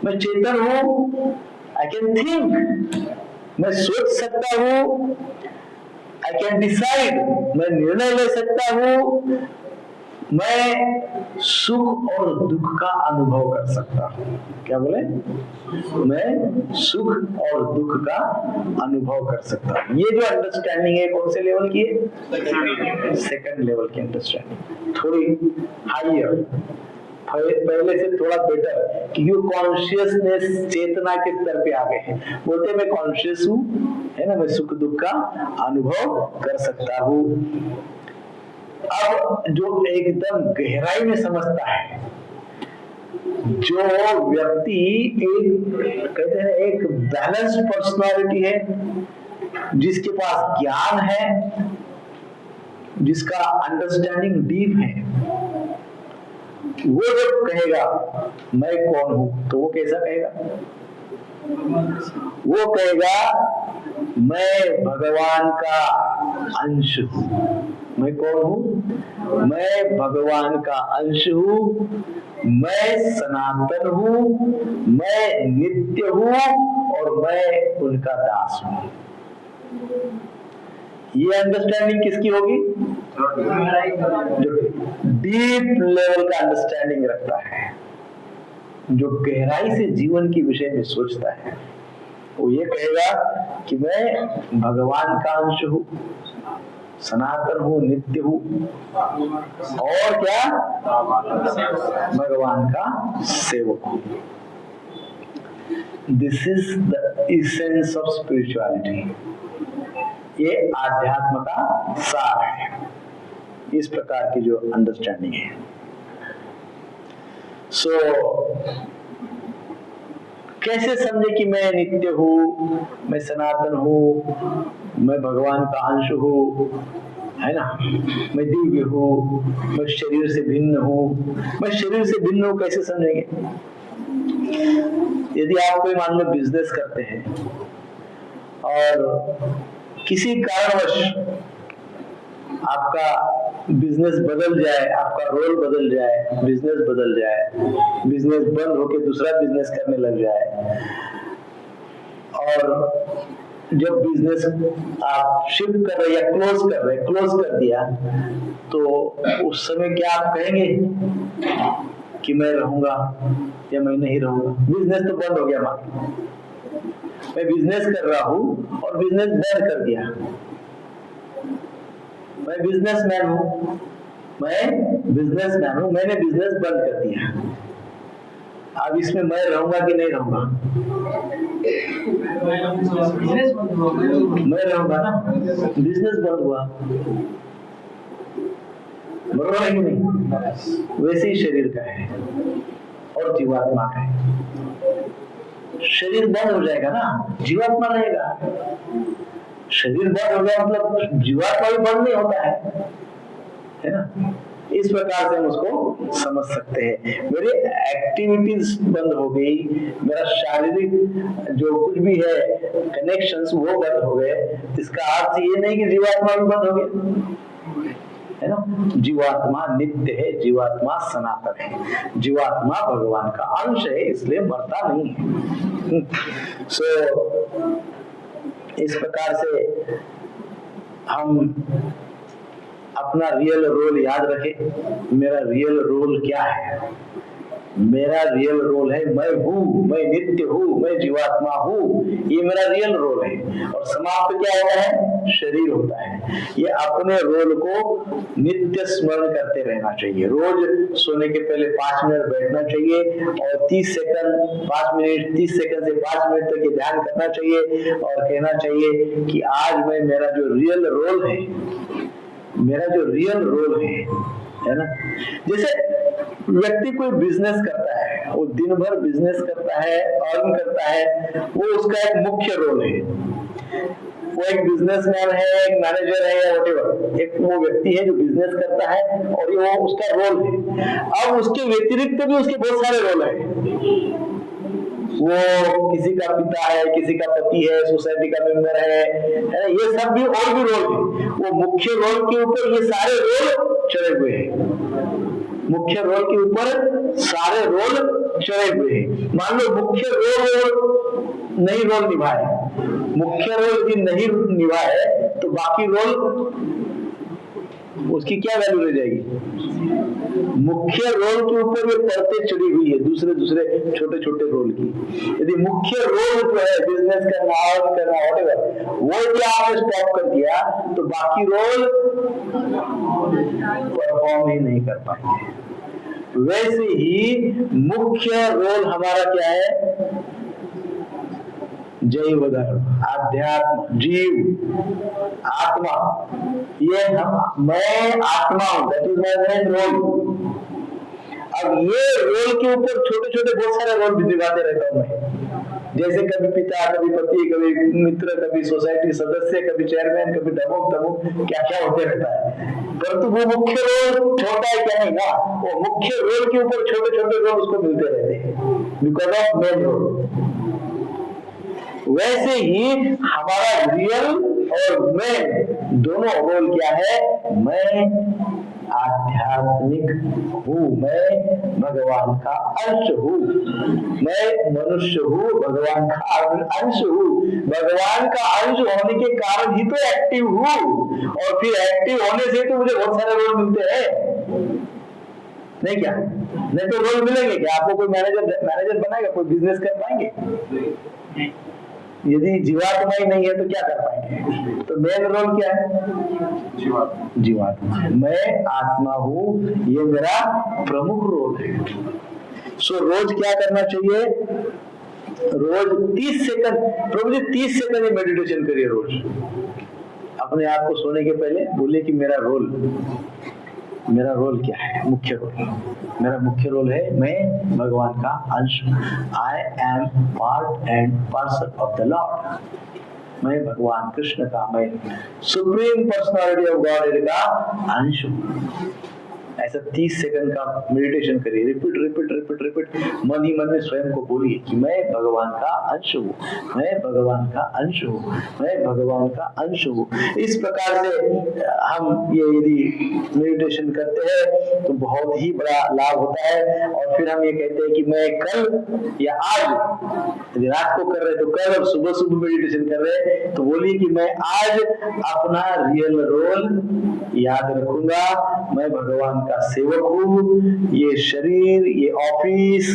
मैं चेतन हूं, आई कैन थिंक, मैं सोच सकता हूं, आई कैन डिसाइड, मैं निर्णय ले सकता हूं, मैं सुख और दुख का अनुभव कर सकता हूं। क्या बोले, मैं सुख और दुख का अनुभव कर सकता हूं। ये जो अंडरस्टैंडिंग है कौन से लेवल की है, सेकंड लेवल की अंडरस्टैंडिंग, थोड़ी हाइयर, पहले से थोड़ा बेटर, क्योंकि कॉन्शियसनेस, चेतना के स्तर पे आ गए हैं, बोलते मैं कॉन्शियस हूँ, है ना, मैं सुख दुख का अनुभव कर सकता हूँ। अब जो एकदम गहराई में समझता है, जो व्यक्ति एक कहते हैं एक बैलेंस्ड पर्सनालिटी है, जिसके पास ज्ञान है, जिसका अंडरस्टैंडिंग डीप है, वो जब कहेगा मैं कौन हूं, तो वो कैसा कहेगा, वो कहेगा मैं भगवान का अंश हूं। मैं कौन हूं, मैं भगवान का अंश हूं, मैं सनातन हूं, मैं नित्य हूं और मैं उनका दास हूं। ये अंडरस्टैंडिंग किसकी होगी, जो डीप लेवल का अंडरस्टैंडिंग रखता है, जो गहराई से जीवन के विषय में सोचता है, वो ये कहेगा कि मैं भगवान का अंश हूं, सनातन हूं, नित्य हूं और क्या, भगवान का सेवक हूं। This is the essence of spirituality. ये आध्यात्म का सार है। इस प्रकार की जो अंडरस्टैंडिंग है, कैसे समझे कि मैं नित्य हूँ, मैं सनातन हूँ, मैं भगवान का अंश हूँ, है ना, मैं दिव्य हूँ, मैं शरीर से भिन्न हूँ। मैं शरीर से भिन्न हूँ कैसे समझेंगे? यदि आप कोई मान लो बिजनेस करते हैं और किसी कारणवश आपका बिजनेस बदल जाए, आपका रोल बदल जाए, बिजनेस बदल जाए, बिजनेस बंद होकर दूसरा बिजनेस करने लग जाए, और जब बिजनेस आप शिफ्ट कर रहे या क्लोज कर दिया, तो उस समय क्या आप कहेंगे कि मैं रहूंगा या मैं नहीं रहूंगा? बिजनेस तो बंद हो गया, मान मैं बिजनेस कर रहा हूं और बिजनेस बंद कर दिया, मैं बिजनेसमैन हूँ, मैंने बिजनेस बंद कर दिया। अब इसमें मैं रहूंगा कि नहीं रहूंगा? मैं रहूंगा ना, बिजनेस बंद हुआ, बरोबर है कि नहीं? वैसे ही शरीर का है और जीवात्मा का है। शरीर बंद हो जाएगा ना, जीवात्मा रहेगा। शरीर बंद हो गया मतलब जीवात्मा भी बंद नहीं होता है ना? इस प्रकार से हम उसको समझ सकते हैं। मेरी एक्टिविटीज बंद हो गई, मेरा शारीरिक जो कुछ भी है कनेक्शंस वो बंद हो गए, इसका अर्थ ये नहीं कि जीवात्मा भी बंद हो गया, है ना? जीवात्मा नित्य है, जीवात्मा सनातन है, जीवात्मा भगवान का अंश है, इसलिए मरता नहीं है। इस प्रकार से हम अपना रियल रोल याद रखें। मेरा रियल रोल क्या है? मेरा रियल रोल है मैं हूँ, मैं नित्य हूँ, मैं जीवात्मा हूँ, ये मेरा रियल रोल है। और समाप्त क्या होता है? शरीर होता है। ये अपने रोल को नित्य स्मरण करते रहना चाहिए। रोज सोने के पहले 5 मिनट बैठना चाहिए और 30 सेकंड 5 मिनट 30 सेकंड से 5 मिनट तक ये ध्यान करना चाहिए और कहना चाहिए कि आज मैं मेरा जो रियल रोल है, मेरा जो रियल रोल है ना? जैसे व्यक्ति कोई बिजनेस करता है, वो दिन भर बिजनेस करता है, अर्न करता है, वो उसका एक मुख्य रोल है। वो एक बिजनेसमैन है, एक मैनेजर है या व्हाटएवर, एक वो व्यक्ति है जो बिजनेस करता है और ये वो उसका रोल है। अब उसके व्यतिरिक्त भी उसके बहुत सारे रोल है। वो किसी का पिता है, किसी का पति है, सोसाइटी का मेंबर है, ये सब भी और भी रोल है। वो मुख्य रोल के ऊपर ये सारे रोल चढ़े हुए हैं। मुख्य रोल के ऊपर सारे रोल चढ़े हुए हैं। मान लो मुख्य रोल नहीं रोल निभाए, मुख्य रोल यदि नहीं निभाए तो बाकी रोल उसकी क्या वैल्यू रह जाएगी? मुख्य रोल के ऊपर ये परतें चढ़ी हुई है दूसरे दूसरे छोटे छोटे रोल की। यदि मुख्य रोल जो है बिजनेस करना, अर्न करना, व्हाटएवर, वो यदि आपने स्टॉप कर दिया तो बाकी रोल परफॉर्म ही नहीं कर पाएंगे। वैसे ही मुख्य रोल हमारा क्या है? जैव धर्म, आध्यात्म, जीव, आत्मा। ये मैं आत्मा हूं, that is my main role. अब ये रोल के ऊपर छोटे छोटे बहुत सारे रोल भी निभाते रहता हूं मैं। जैसे कभी पिता, कभी पति, कभी मित्र, कभी सोसाइटी सदस्य, कभी चेयरमैन, कभी डबोक तबोक, क्या क्या होते रहता है। परंतु वो मुख्य रोल छोटा है क्या? नहीं ना, वो मुख्य रोल के ऊपर छोटे छोटे रोल उसको मिलते रहते हैं बिकॉज ऑफ मेन रोल। वैसे ही हमारा रियल और मैं दोनों रोल क्या है? मैं आध्यात्मिक हूँ, मैं भगवान का अंश हूँ, मैं मनुष्य हूँ, भगवान का अंश हूँ। भगवान का अंश होने के कारण ही तो एक्टिव हूँ, और फिर एक्टिव होने से तो मुझे बहुत सारे रोल मिलते हैं, नहीं क्या? नहीं तो रोल मिलेंगे क्या? आपको कोई मैनेजर बनाएगा? कोई बिजनेस कर पाएंगे? यदि जीवात्मा ही नहीं है तो क्या कर पाएंगे? तो मेन रोल क्या है? जीवात्मा। मैं आत्मा हूँ, ये मेरा प्रमुख रोल है। सो रोज क्या करना चाहिए? रोज 30 सेकंड, प्रभु जी 30 सेकंड मेडिटेशन करिए रोज। अपने आप को सोने के पहले बोलिए कि मेरा रोल क्या है? मुख्य रोल। मेरा मुख्य रोल है मैं भगवान का अंश, I am part and parcel of the Lord. मैं भगवान कृष्ण का, मैं सुप्रीम पर्सनालिटी ऑफ गॉड का अंश हूँ। ऐसा 30 सेकंड का मेडिटेशन करिए। रिपीट रिपीट रिपीट रिपीट मन ही मन में स्वयं को बोलिए कि मैं भगवान का अंश हूँ, मैं भगवान का अंश हूँ, मैं भगवान का अंश हूँ। इस प्रकार से हम ये यदि मेडिटेशन करते हैं तो बहुत ही बड़ा लाभ होता है। और फिर हम ये कहते हैं कि मैं कल या आज, यदि रात को कर रहे तो कल, और सुबह सुबह मेडिटेशन कर रहे तो बोलिए कि मैं आज अपना रियल रोल याद रखूंगा, मैं भगवान का सेवक हूँ। ये शरीर, ये ऑफिस,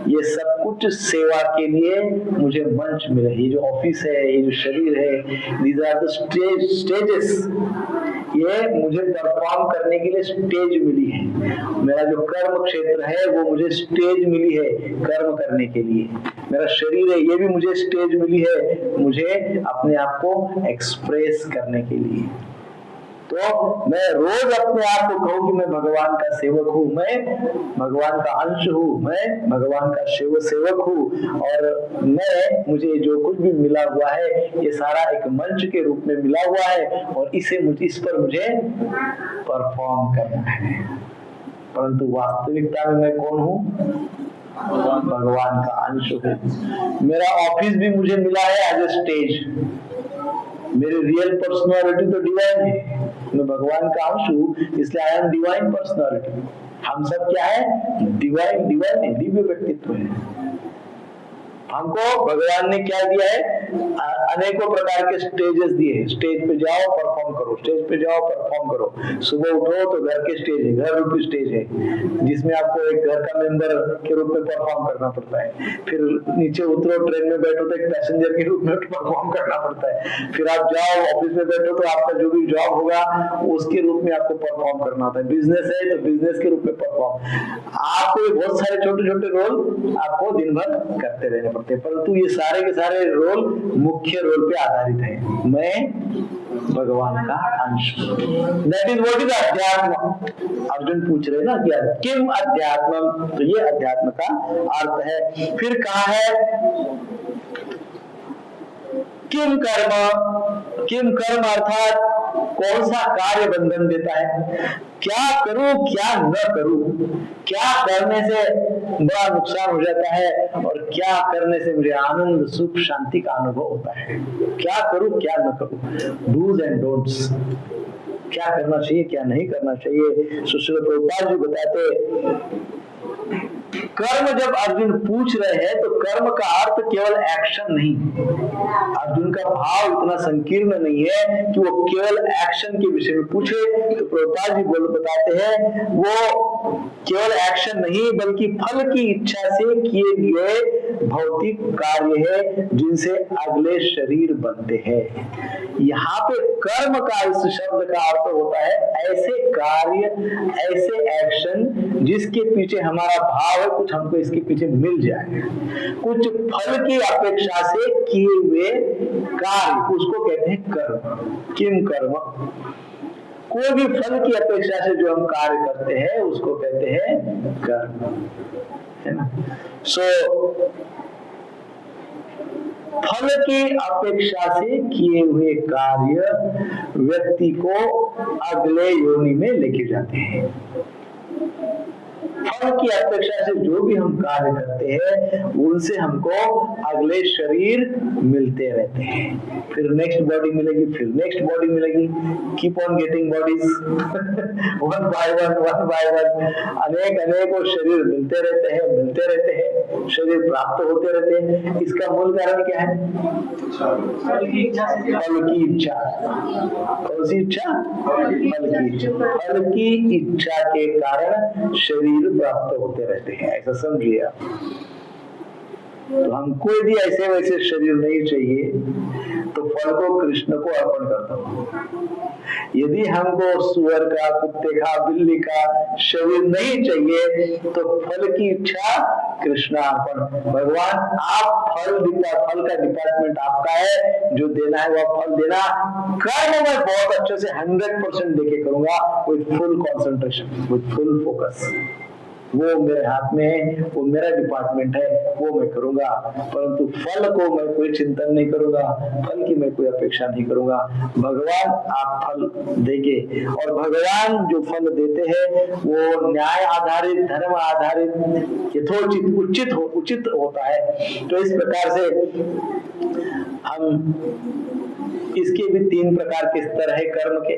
ये सब कुछ सेवा के लिए मुझे मंच मिले। ये जो ऑफिस है, ये जो शरीर है, these are the stages, ये मुझे परफॉर्म करने के लिए स्टेज मिली है। मेरा जो कर्म क्षेत्र है वो मुझे स्टेज मिली है कर्म करने के लिए। मेरा शरीर है, ये भी मुझे स्टेज मिली है मुझे अपने आप को एक्सप्रेस करने के लिए। तो मैं रोज अपने आप को कहूँ कि मैं भगवान का सेवक हूँ, मैं भगवान का अंश हूँ, मैं भगवान का सेवक हूँ, और मुझे जो कुछ भी मिला हुआ है ये सारा एक मंच के रूप में मिला हुआ है, और इस पर मुझे परफॉर्म करना है। परंतु वास्तविकता में मैं कौन हूँ? भगवान का अंश हूँ। मेरा ऑफिस भी मुझे मिला है एज ए स्टेज। मेरी रियल पर्सनालिटी तो डिवाइन है, मैं भगवान का अंश हूँ, इसलिए आई एम डिवाइन पर्सनालिटी। हम सब क्या है? डिवाइन है, दिव्य व्यक्तित्व है। हमको भगवान ने क्या दिया है? अनेकों प्रकार के स्टेजेस दिए हैं। स्टेज पे जाओ परफॉर्म करो, स्टेज पे जाओ परफॉर्म करो। सुबह उठो तो घर के स्टेज है, घर रूपी स्टेज है, जिसमें आपको एक घर का मेंबर के रूप में परफॉर्म करना पड़ता है। फिर नीचे उतरो, ट्रेन में बैठो तो एक पैसेंजर के रूप में परफॉर्म करना पड़ता है। फिर आप जाओ ऑफिस में बैठो तो आपका जो भी जॉब होगा उसके रूप में आपको परफॉर्म करना होता है। बिजनेस है तो बिजनेस के रूप में परफॉर्म। आपको बहुत सारे छोटे छोटे रोल आपको दिन भर करते रहने पड़ते हैं, परंतु ये सारे के सारे रोल मुख्य रोल पे आधारित है। मैं भगवान का अंश। दैट इज व्हाट इज अध्यात्म। अर्जुन पूछ रहे ना कि किम अध्यात्म, तो ये अध्यात्म का अर्थ है। फिर कहा है किम कर्म अर्थात कौन सा कार्य बंधन देता है, क्या करूं क्या न करूं, क्या करने से बड़ा नुकसान हो जाता है और क्या करने से मुझे आनंद सुख शांति का अनुभव होता है। क्या करूं क्या न करूं, डूज एंड डोंट्स, क्या करना चाहिए क्या नहीं करना चाहिए। सुश्री प्रभुपाद जी बताते कर्म जब अर्जुन पूछ रहे हैं तो कर्म का अर्थ केवल एक्शन नहीं। अर्जुन का भाव इतना संकीर्ण नहीं है कि वो केवल एक्शन के विषय में पूछे। तो प्रभुपाद जी बताते हैं वो केवल एक्शन नहीं बल्कि फल की इच्छा से किए गए भौतिक कार्य है जिनसे अगले शरीर बनते हैं। यहाँ पे कर्म का इस शब्द का अर्थ होता है ऐसे कार्य, ऐसे एक्शन जिसके पीछे हमारा भाव है कुछ हमको इसके पीछे मिल जाए, कुछ फल की अपेक्षा से किए हुए कार्य, उसको कहते हैं कर्म। किम कर्म, कोई भी फल की अपेक्षा से जो हम कार्य करते हैं उसको कहते हैं कर्म, है ना। सो फल की अपेक्षा से किए हुए कार्य व्यक्ति को अगले योनि में लेके जाते हैं। फल की अपेक्षा से जो भी हम कार्य करते हैं उनसे हमको अगले शरीर मिलते रहते हैं। फिर नेक्स्ट बॉडी मिलेगी, फिर नेक्स्ट बॉडी मिलेगी, keep on getting bodies one by one, अनेकों शरीर मिलते रहते हैं, शरीर प्राप्त होते रहते हैं। इसका मूल कारण क्या है? फल की इच्छा। कौन सी इच्छा? फल की इच्छा के कारण शरीर प्राप्त होते रहते हैं, ऐसा समझिए आप। तो हमको यदि ऐसे वैसे शरीर नहीं चाहिए तो फल को कृष्ण को अर्पण करता हूँ। यदि हमको सुअर का, कुत्ते का, बिल्ली का शरीर नहीं चाहिए तो फल की इच्छा कृष्ण अर्पण। भगवान आप फल का डिपार्टमेंट आपका है, जो देना है वो फल देना। कर्म मैं बहुत अच्छे से 100% देके करूंगा, with full concentration, with full focus. वो मेरे हाथ में है, वो मेरा डिपार्टमेंट है, वो मैं करूंगा। परंतु फल को मैं कोई चिंतन नहीं करूंगा, फल की मैं कोई अपेक्षा नहीं करूंगा। भगवान आप फल देंगे, और भगवान जो फल देते हैं वो न्याय आधारित, धर्म आधारित, यथोचित उचित होता है। तो इस प्रकार से हम इसके भी 3 प्रकार के स्तर है कर्म के।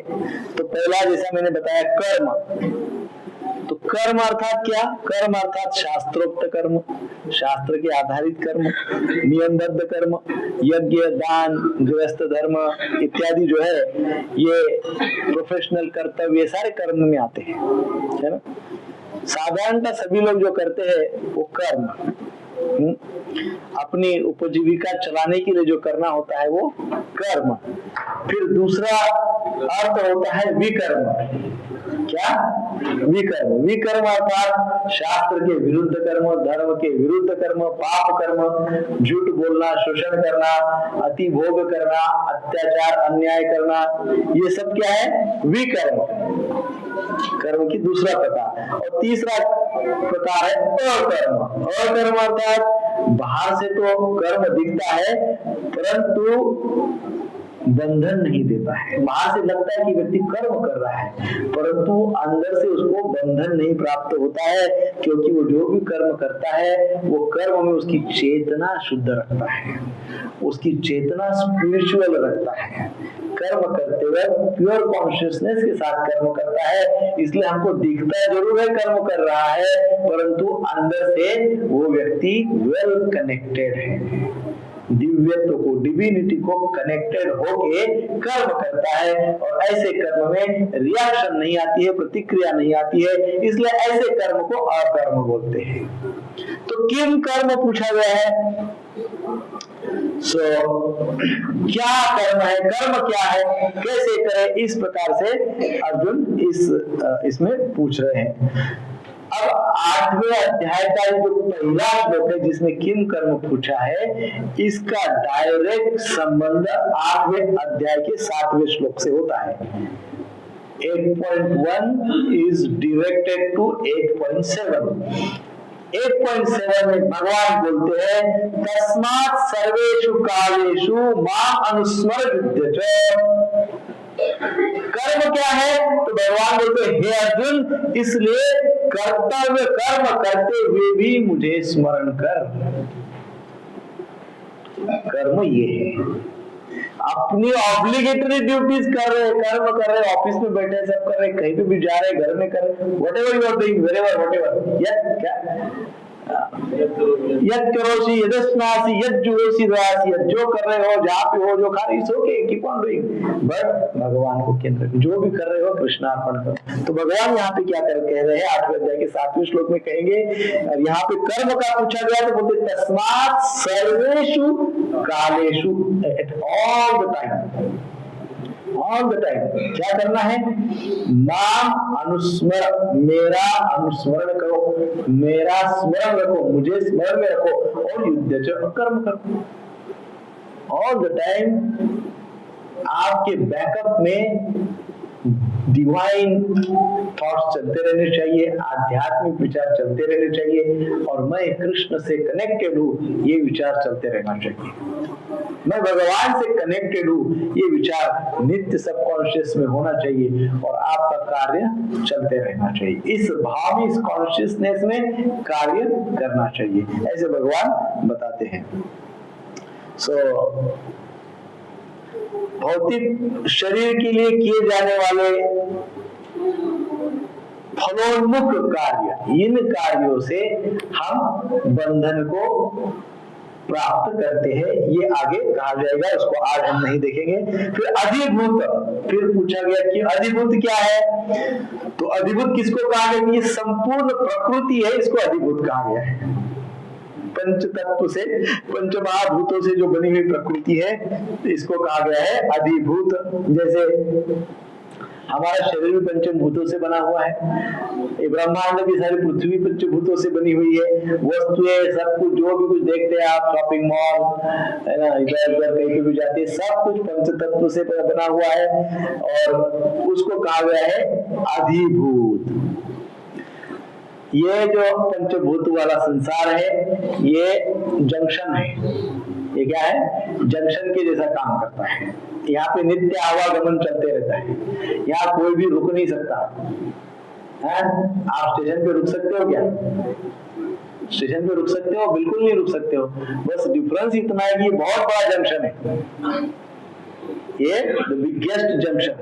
तो पहला जैसा मैंने बताया कर्म, तो कर्म अर्थात क्या? कर्म अर्थात शास्त्रोक्त कर्म, शास्त्र के आधारित कर्म, नियमबद्ध कर्म, यज्ञ, दान, गृहस्थ धर्म इत्यादि जो है ये प्रोफेशनल कर्तव्य सारे कर्म में आते हैं, है ना। साधारणतः सभी लोग जो करते हैं वो कर्म, अपनी उपजीविका चलाने के लिए जो करना होता है वो कर्म। फिर दूसरा अर्थ होता है विकर्म। क्या? विकर्म। विकर्म अर्थात शास्त्र के विरुद्ध कर्म, धर्म के विरुद्ध कर्म, पाप कर्म, झूठ बोलना, शोषण करना, अति भोग करना, अत्याचार, अन्याय करना, ये सब क्या है? विकर्म, कर्म की दूसरा प्रकार। और तीसरा प्रकार है अकर्म। अकर्म अर्थात बाहर से तो कर्म दिखता है परंतु बंधन नहीं देता है। बाहर से लगता है कि व्यक्ति कर्म कर रहा है परंतु अंदर से उसको बंधन नहीं प्राप्त होता है, क्योंकि वो जो भी कर्म करता है वो कर्म में उसकी चेतना शुद्ध रखता है, उसकी चेतना स्पिरिचुअल रखता है। कर्म करते वक्त प्योर कॉन्शियसनेस के साथ कर्म करता है, इसलिए हमको दिखता जरूर है कर्म कर रहा है परंतु अंदर से वो व्यक्ति वेल कनेक्टेड है, दिव्यत्व को, डिविनिटी को कनेक्टेड होके कर्म करता है। और ऐसे कर्म में रिएक्शन नहीं आती है, प्रतिक्रिया नहीं आती है, इसलिए ऐसे कर्म को अकर्म बोलते हैं। तो किम कर्म पूछा गया है। क्या कर्म है, कर्म क्या है, कैसे करें, इस प्रकार से अर्जुन इसमें पूछ रहे हैं। अब 8वें अध्याय का जो पहला श्लोक है जिसमें किम कर्म पूछा है, इसका डायरेक्ट संबंध 8वें अध्याय के 7वें श्लोक से होता है। 8.1 इज डायरेक्टेड टू 8.7। 8.7 में भगवान बोलते हैं तस्मात् सर्वेषु कालेषु मां अनुस्मर। कर्म क्या है? तो भगवान बोलते हैं हे अर्जुन, इसलिए कर्तव्य कर्म करते हुए भी मुझे स्मरण कर। कर्म ये है, अपनी ऑब्लिगेटरी ड्यूटीज कर रहे, कर्म कर रहे, ऑफिस में बैठे सब कर रहे, कहीं पे भी जा रहे, घर में कर रहे, whatever you are doing, wherever whatever, यत क्या यत करोसी यदस्नासी यत जुहोसी दयासी, जो कर रहे हो, जहाँ पे हो, जो खा रही सो के कीप ऑन डूइंग, बट भगवान को केंद्र, जो भी कर रहे हो कृष्णार्पण करो। तो भगवान यहाँ पे क्या कह रहे हैं 8वें अध्याय के 7वें श्लोक में कहेंगे, यहाँ पे कर्म का पूछा गया तो बोलते तस्मात् सर्वेषु कालेषु, at all the time, all the time क्या करना है? नाम अनुस्मर, मेरा अनुस्मरण करो, मेरा स्मरण रखो, मुझे स्मरण में रखो, और युद्ध कर्म करो। ऑल द टाइम आपके बैकअप में डिवाइन थॉट्स चलते रहने चाहिए, आध्यात्मिक विचार चलते रहने चाहिए, और मैं कृष्ण से कनेक्टेड हूँ ये विचार चलते रहना चाहिए, मैं भगवान से कनेक्टेड हूँ ये विचार नित्य सबकॉन्शियस में होना चाहिए, और आपका कार्य चलते रहना चाहिए। इस भाव, इस कॉन्शियसनेस में कार्य करना चाहिए, ऐसे भगवान बताते हैं। भौतिक शरीर के लिए किए जाने वाले फलोन्मुख कार्य, इन कार्यों से हम बंधन को प्राप्त करते हैं, ये आगे कहा जाएगा, उसको आज हम नहीं देखेंगे। फिर अधिभूत, फिर पूछा गया कि अधिभूत क्या है, तो अधिभूत किसको कहा गया? ये संपूर्ण प्रकृति है, इसको अधिभूत कहा गया है। पंच तत्व से, पंच महाभूतों से जो बनी हुई प्रकृति है, इसको कहा गया है अधिभूत। जैसे हमारा शरीर भी पंचभूतों से बना हुआ है, ये ब्रह्मांड की सारी पृथ्वी पंचभूतों से बनी हुई है, वस्तुएं सब कुछ जो भी कुछ देखते हैं आप, शॉपिंग मॉल है ना, इधर उधर कहीं पे भी जाते हैं, सब कुछ पंच तत्व से बना हुआ है, और उसको कहा गया है अधिभूत। ये जो पंचभूत वाला संसार है ये जंक्शन है, ये क्या है? जंक्शन के जैसा काम करता है। यहाँ पे नित्य आवागमन चलते रहता है, यहाँ कोई भी रुक नहीं सकता है। आप स्टेशन पे रुक सकते हो क्या? स्टेशन पे रुक सकते हो? बिल्कुल नहीं रुक सकते हो। बस डिफरेंस इतना है कि ये बहुत बड़ा जंक्शन है, ये द बिगेस्ट जंक्शन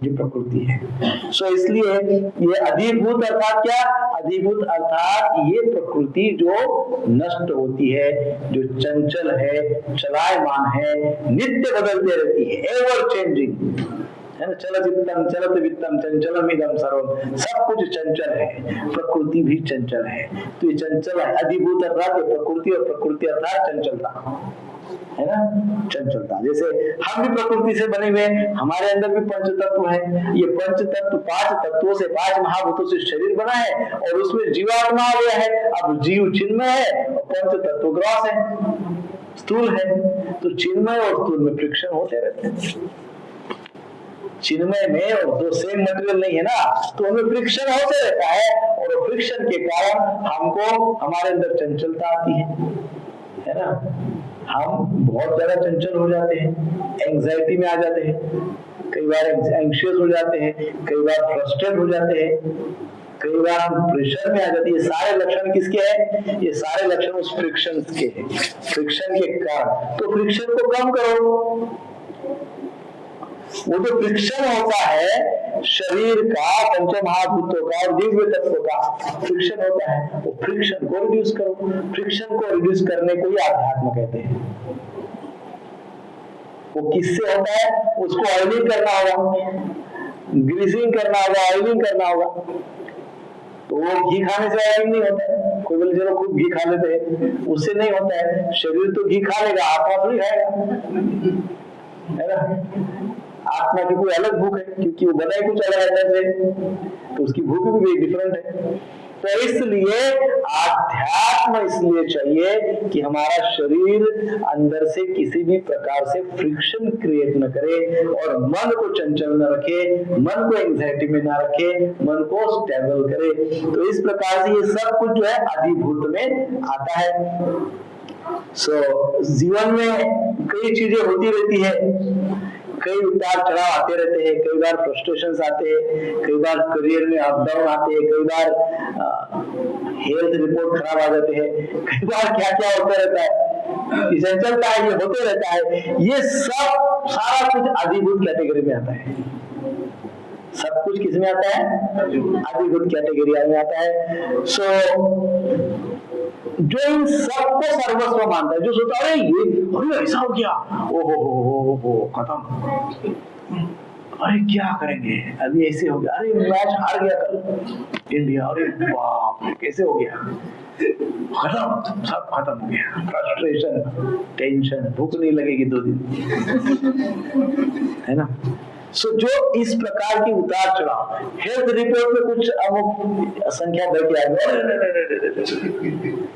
ये प्रकृति है। सो इसलिए ये अधिभूत अर्थात क्या? अधिभूत अर्थात ये प्रकृति जो नष्ट होती है, जो चंचल है, चलायमान है, नित्य बदलते रहती है, एवर चेंजिंग है ना। चलचित्तम चलत वित्तम चंचलम इदम सर्वम, सब कुछ चंचल है, प्रकृति भी चंचल है। तो ये चंचल है, अधिभूत अर्थात प्रकृति, और प्रकृति अर्थात चंचलता है ना, चंचलता। जैसे हम भी प्रकृति से बने हुए, हमारे अंदर भी पंच तत्व है। ये पंच तत्व 5 तत्वों से, 5 महाभूतों से शरीर बना है, और उसमें जीवात्मा आ गया है। अब जीव चिन्मय है और पंच तत्व ग्रॉस है, स्थूल है। तो चिन्मय और स्थूल में फ्रिक्शन होते रहते हैं। चिन्मय में और दो सेम मटेरियल नहीं है ना, तो हमें फ्रिक्शन होते रहता है, और फ्रिक्शन के कारण हमको हमारे अंदर चंचलता आती है ना। हम बहुत ज्यादा चंचल हो जाते हैं, एंजाइटी में आ जाते हैं, कई बार एंग्शियस हो जाते हैं, कई बार फ्रस्ट्रेट हो जाते हैं, कई बार हम प्रेशर में आ जाते हैं। ये सारे लक्षण किसके हैं? ये सारे लक्षण उस फ्रिक्शन के हैं, फ्रिक्शन के कारण। तो फ्रिक्शन को कम करो। वो जो फ्रिक्शन होता है शरीर का, पंचमहाभूतों का और दिव्य तत्व का फ्रिक्शन होता है, वो फ्रिक्शन को रिड्यूस करो। फ्रिक्शन को रिड्यूस करने को ही आध्यात्म कहते हैं। वो किससे होता है? उसको ऑयलिंग करना होगा, ग्रीसिंग करना होगा, ऑयलिंग करना होगा। तो वो घी खाने से ऑयलिंग नहीं होता है। कोई बोले चलो खूब घी खा लेते हैं, उससे नहीं होता है। शरीर तो घी खा लेगा, आत्मा थोड़ी खाएगा, है ना। आत्मा की कोई अलग भूख है, क्योंकि वो बनाए कुछ अलग रहता है, तो उसकी भूख भी डिफरेंट है। तो इसलिए आध्यात्म इसलिए चाहिए कि हमारा शरीर अंदर से किसी भी प्रकार से फ्रिक्शन क्रिएट न करे, और मन को चंचल न रखे, मन को एंजाइटी में न रखे, मन को स्टेबल करे। तो इस प्रकार से ये सब कुछ जो है अधिभूत में आता है। जीवन में कई चीजें होती रहती है, कई उतार चढ़ाव आते रहते हैं, कई बार फ्रस्ट्रेशंस आते हैं, कई बार करियर में अप डाउन आते हैं, कई बार हेल्थ रिपोर्ट खराब आ जाते हैं, कई बार क्या क्या होता रहता है, चलता है, ये होते रहता है। ये सब सारा कुछ अधिभूत कैटेगरी में आता है। सब कुछ किस में आता है? अधिभूत कैटेगरी में आता है। जो इन सबको सर्वस्व मानता है, जो सोचता है अरे ऐसा हो गया, ओहो खत्म, अरे क्या करेंगे, अभी ऐसे हो गया, अरे मैच हार गया कल इंडिया, अरे बाप कैसे हो गया, खत्म, सब खत्म हो गया। फ्रस्ट्रेशन, टेंशन, भूख नहीं लगेगी 2 दिन, है ना। जो इस प्रकार की उतार चढ़ाव, हेल्थ रिपोर्ट में कुछ अमुक संख्या बढ़ के आ गया,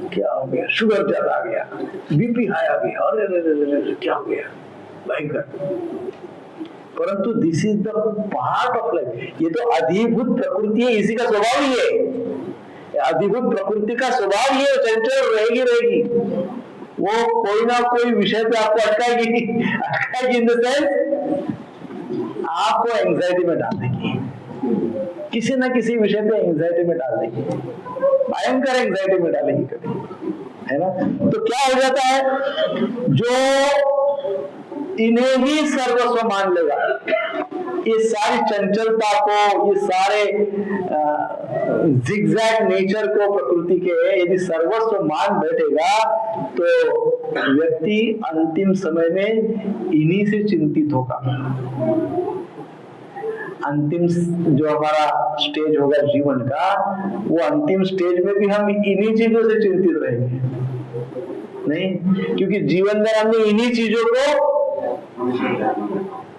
क्या हो गया, शुगर ज्यादा आ गया, बीपी हाई आ गया, अरे क्या हो गया, भयंकर। परंतु this is the part of life. ये तो अधिभूत प्रकृति है, इसी का स्वभाव ही है। अधिभूत प्रकृति का स्वभाव ये चंचल रहेगी। वो कोई ना कोई विषय पे आपको अटकाएगी इन द सेंस आपको एंजाइटी में डाल देगी, किसी ना किसी विषय पे एंजाइटी में डाल देगी, भयंकर एंजाइटी में डालेगी कभी, है ना। तो क्या हो जाता है, जो इन्हें ही सर्वस्व मान लेगा, ये सारी चंचलता को, ये सारे जिगजैग नेचर को प्रकृति के यदि सर्वस्व मान बैठेगा, तो व्यक्ति अंतिम समय में इन्हीं से चिंतित होगा। अंतिम जो हमारा स्टेज होगा जीवन का, वो अंतिम स्टेज में भी हम इन्हीं चीजों से चिंतित रहेंगे नहीं, क्योंकि जीवन में हमने इन्हीं चीजों को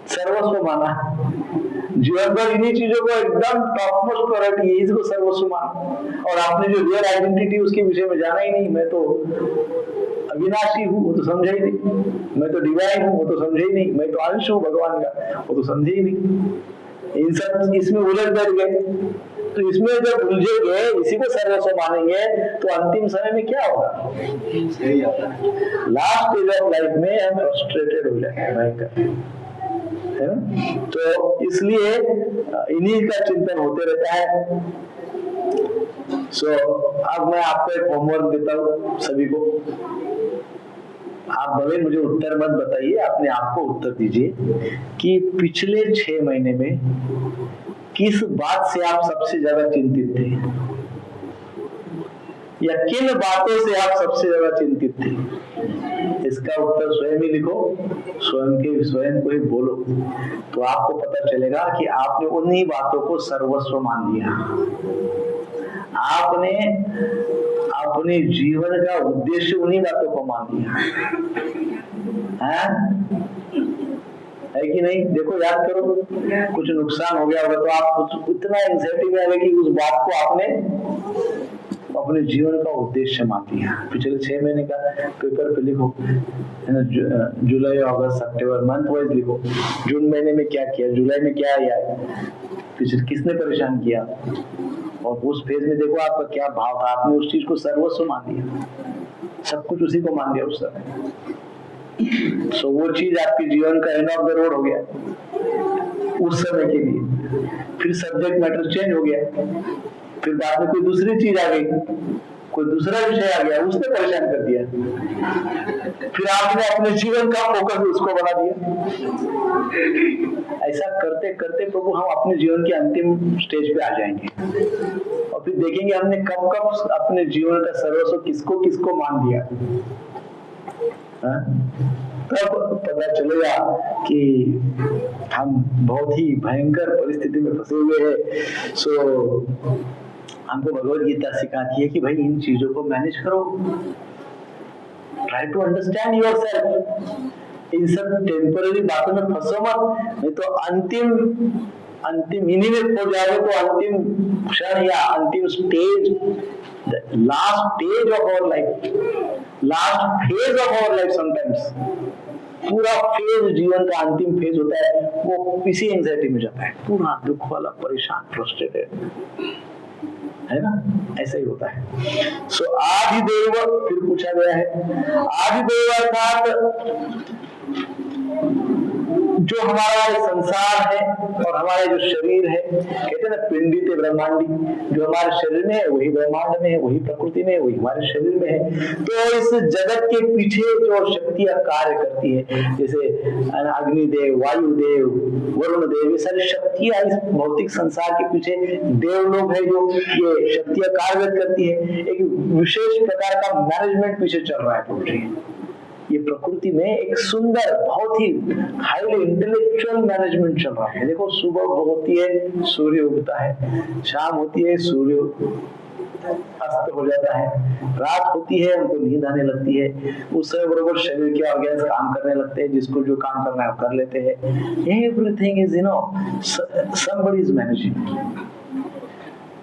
सर्वस्व माना, जीवन भर इन्हीं चीजों को एकदम टॉप मोस्ट प्रायोरिटी है, इसको सर्वस्व माना, और आपने जो रियल आइडेंटिटी उसके विषय में जाना ही नहीं। मैं तो अविनाशी हूँ, वो तो समझे ही नहीं, मैं तो डिवाइन हूँ, वो तो समझे ही नहीं, मैं तो अंश हूँ भगवान का, वो तो समझे ही नहीं। इन सब इसमें उलझ बैठ गए। तो इसमें जब उलझेंगे, इसी को सर्वस्व मानेंगे, तो अंतिम समय में क्या होगा, लास्ट स्टेज ऑफ लाइफ में हम फ्रस्ट्रेटेड हो जाएंगे, भयंकर, है ना। तो इसलिए इन्हीं का चिंतन होते रहता है। अब मैं आपको एक होमवर्क देता हूँ सभी को। आप भले मुझे उत्तर मत बताइए, अपने आप को उत्तर दीजिए कि पिछले 6 महीने में किस बात से आप सबसे ज्यादा चिंतित थे, या किन बातों से आप सबसे ज्यादा चिंतित थे? इसका उत्तर स्वयं ही लिखो, स्वयं को ही बोलो, तो आपको पता चलेगा कि आपने उन्हीं बातों को सर्वस्व मान लिया। आपने अपने जीवन का उद्देश्य उन्हीं बातों को मान लिया है कि नहीं? देखो, याद करो, कुछ नुकसान हो गया होगा तो आप इतना एंजाइटी में आ गए कि उस बात को आपने अपने जीवन का उद्देश्य मान लिया। पिछले 6 महीने का पेपर पे लिखो, जुलाई, अगस्त, सितंबर, मंथ वाइज लिखो। जून महीने में क्या किया, जुलाई में क्या आया, पिछले किसने परेशान किया, और उस फेज में देखो आपका क्या भाव था। आपने उस चीज को सर्वस्व मान लिया, सब कुछ उसी को मान लिया उस समय। सो वो चीज आपके जीवन का एंड ऑफ द रोड हो गया उस समय के लिए। फिर सब्जेक्ट मैटर चेंज हो गया, फिर बाद में कोई दूसरी चीज आ गई, कोई दूसरा विषय आ गया, उसने परेशान कर दिया, फिर आपने अपने जीवन का फोकस उसको बना दिया। ऐसा करते करते प्रभु हम अपने जीवन के अंतिम स्टेज पे आ जाएंगे, और फिर देखेंगे हमने कब कब अपने जीवन का सर्वस्व किसको किसको मान दिया। तब पता चलेगा कि हम बहुत ही भयंकर परिस्थिति में फंसे हुए हैं। सो हमको भगवद गीता सिखाती है कि भाई इन चीजों को मैनेज करो, ट्राई टू अंडरस्टैंड योरसेल्फ। इन सब टेम्पररी बातों में फंसो मत, नहीं तो अंतिम इन्हीं में खो जाओगे तो अंतिम क्षण या अंतिम stage, last stage of our life, last phase of our life, sometimes पूरा फेज, जीवन का अंतिम फेज होता है, वो इसी एंजाइटी में जाता है, पूरा दुख वाला, परेशान, फ्रस्ट्रेटेड, है ना? ऐसा ही होता है। सो आदि देव, फिर पूछा गया है, आदि देव अर्थात जो हमारा संसार है और हमारा जो शरीर है, कहते हैं ना पिंडी ते ब्रह्मांडी, जो हमारे शरीर में है वही ब्रह्मांड में है, वही प्रकृति में है, वही हमारे शरीर में है। तो इस जगत के पीछे जो शक्तियां कार्य करती है, जैसे अग्निदेव, वायुदेव, वरुण देव, ये सारी शक्तियां इस भौतिक संसार के पीछे देव लोग है जो ये शक्तियां कार्य करती है। एक विशेष प्रकार का मैनेजमेंट पीछे चल रहा है। ये प्रकृति में एक सुंदर, बहुत ही हाईली इंटेलेक्चुअल मैनेजमेंट चल रहा है। देखो, सुबह होती है, सूर्य उगता है, शाम होती है, सूर्य अस्त हो जाता है, रात होती है, उनको नींद आने लगती है, उस समय बरोबर शरीर के ऑर्गन्स काम करने लगते हैं, जिसको जो काम करना है कर लेते हैं। Everything is, somebody is managing।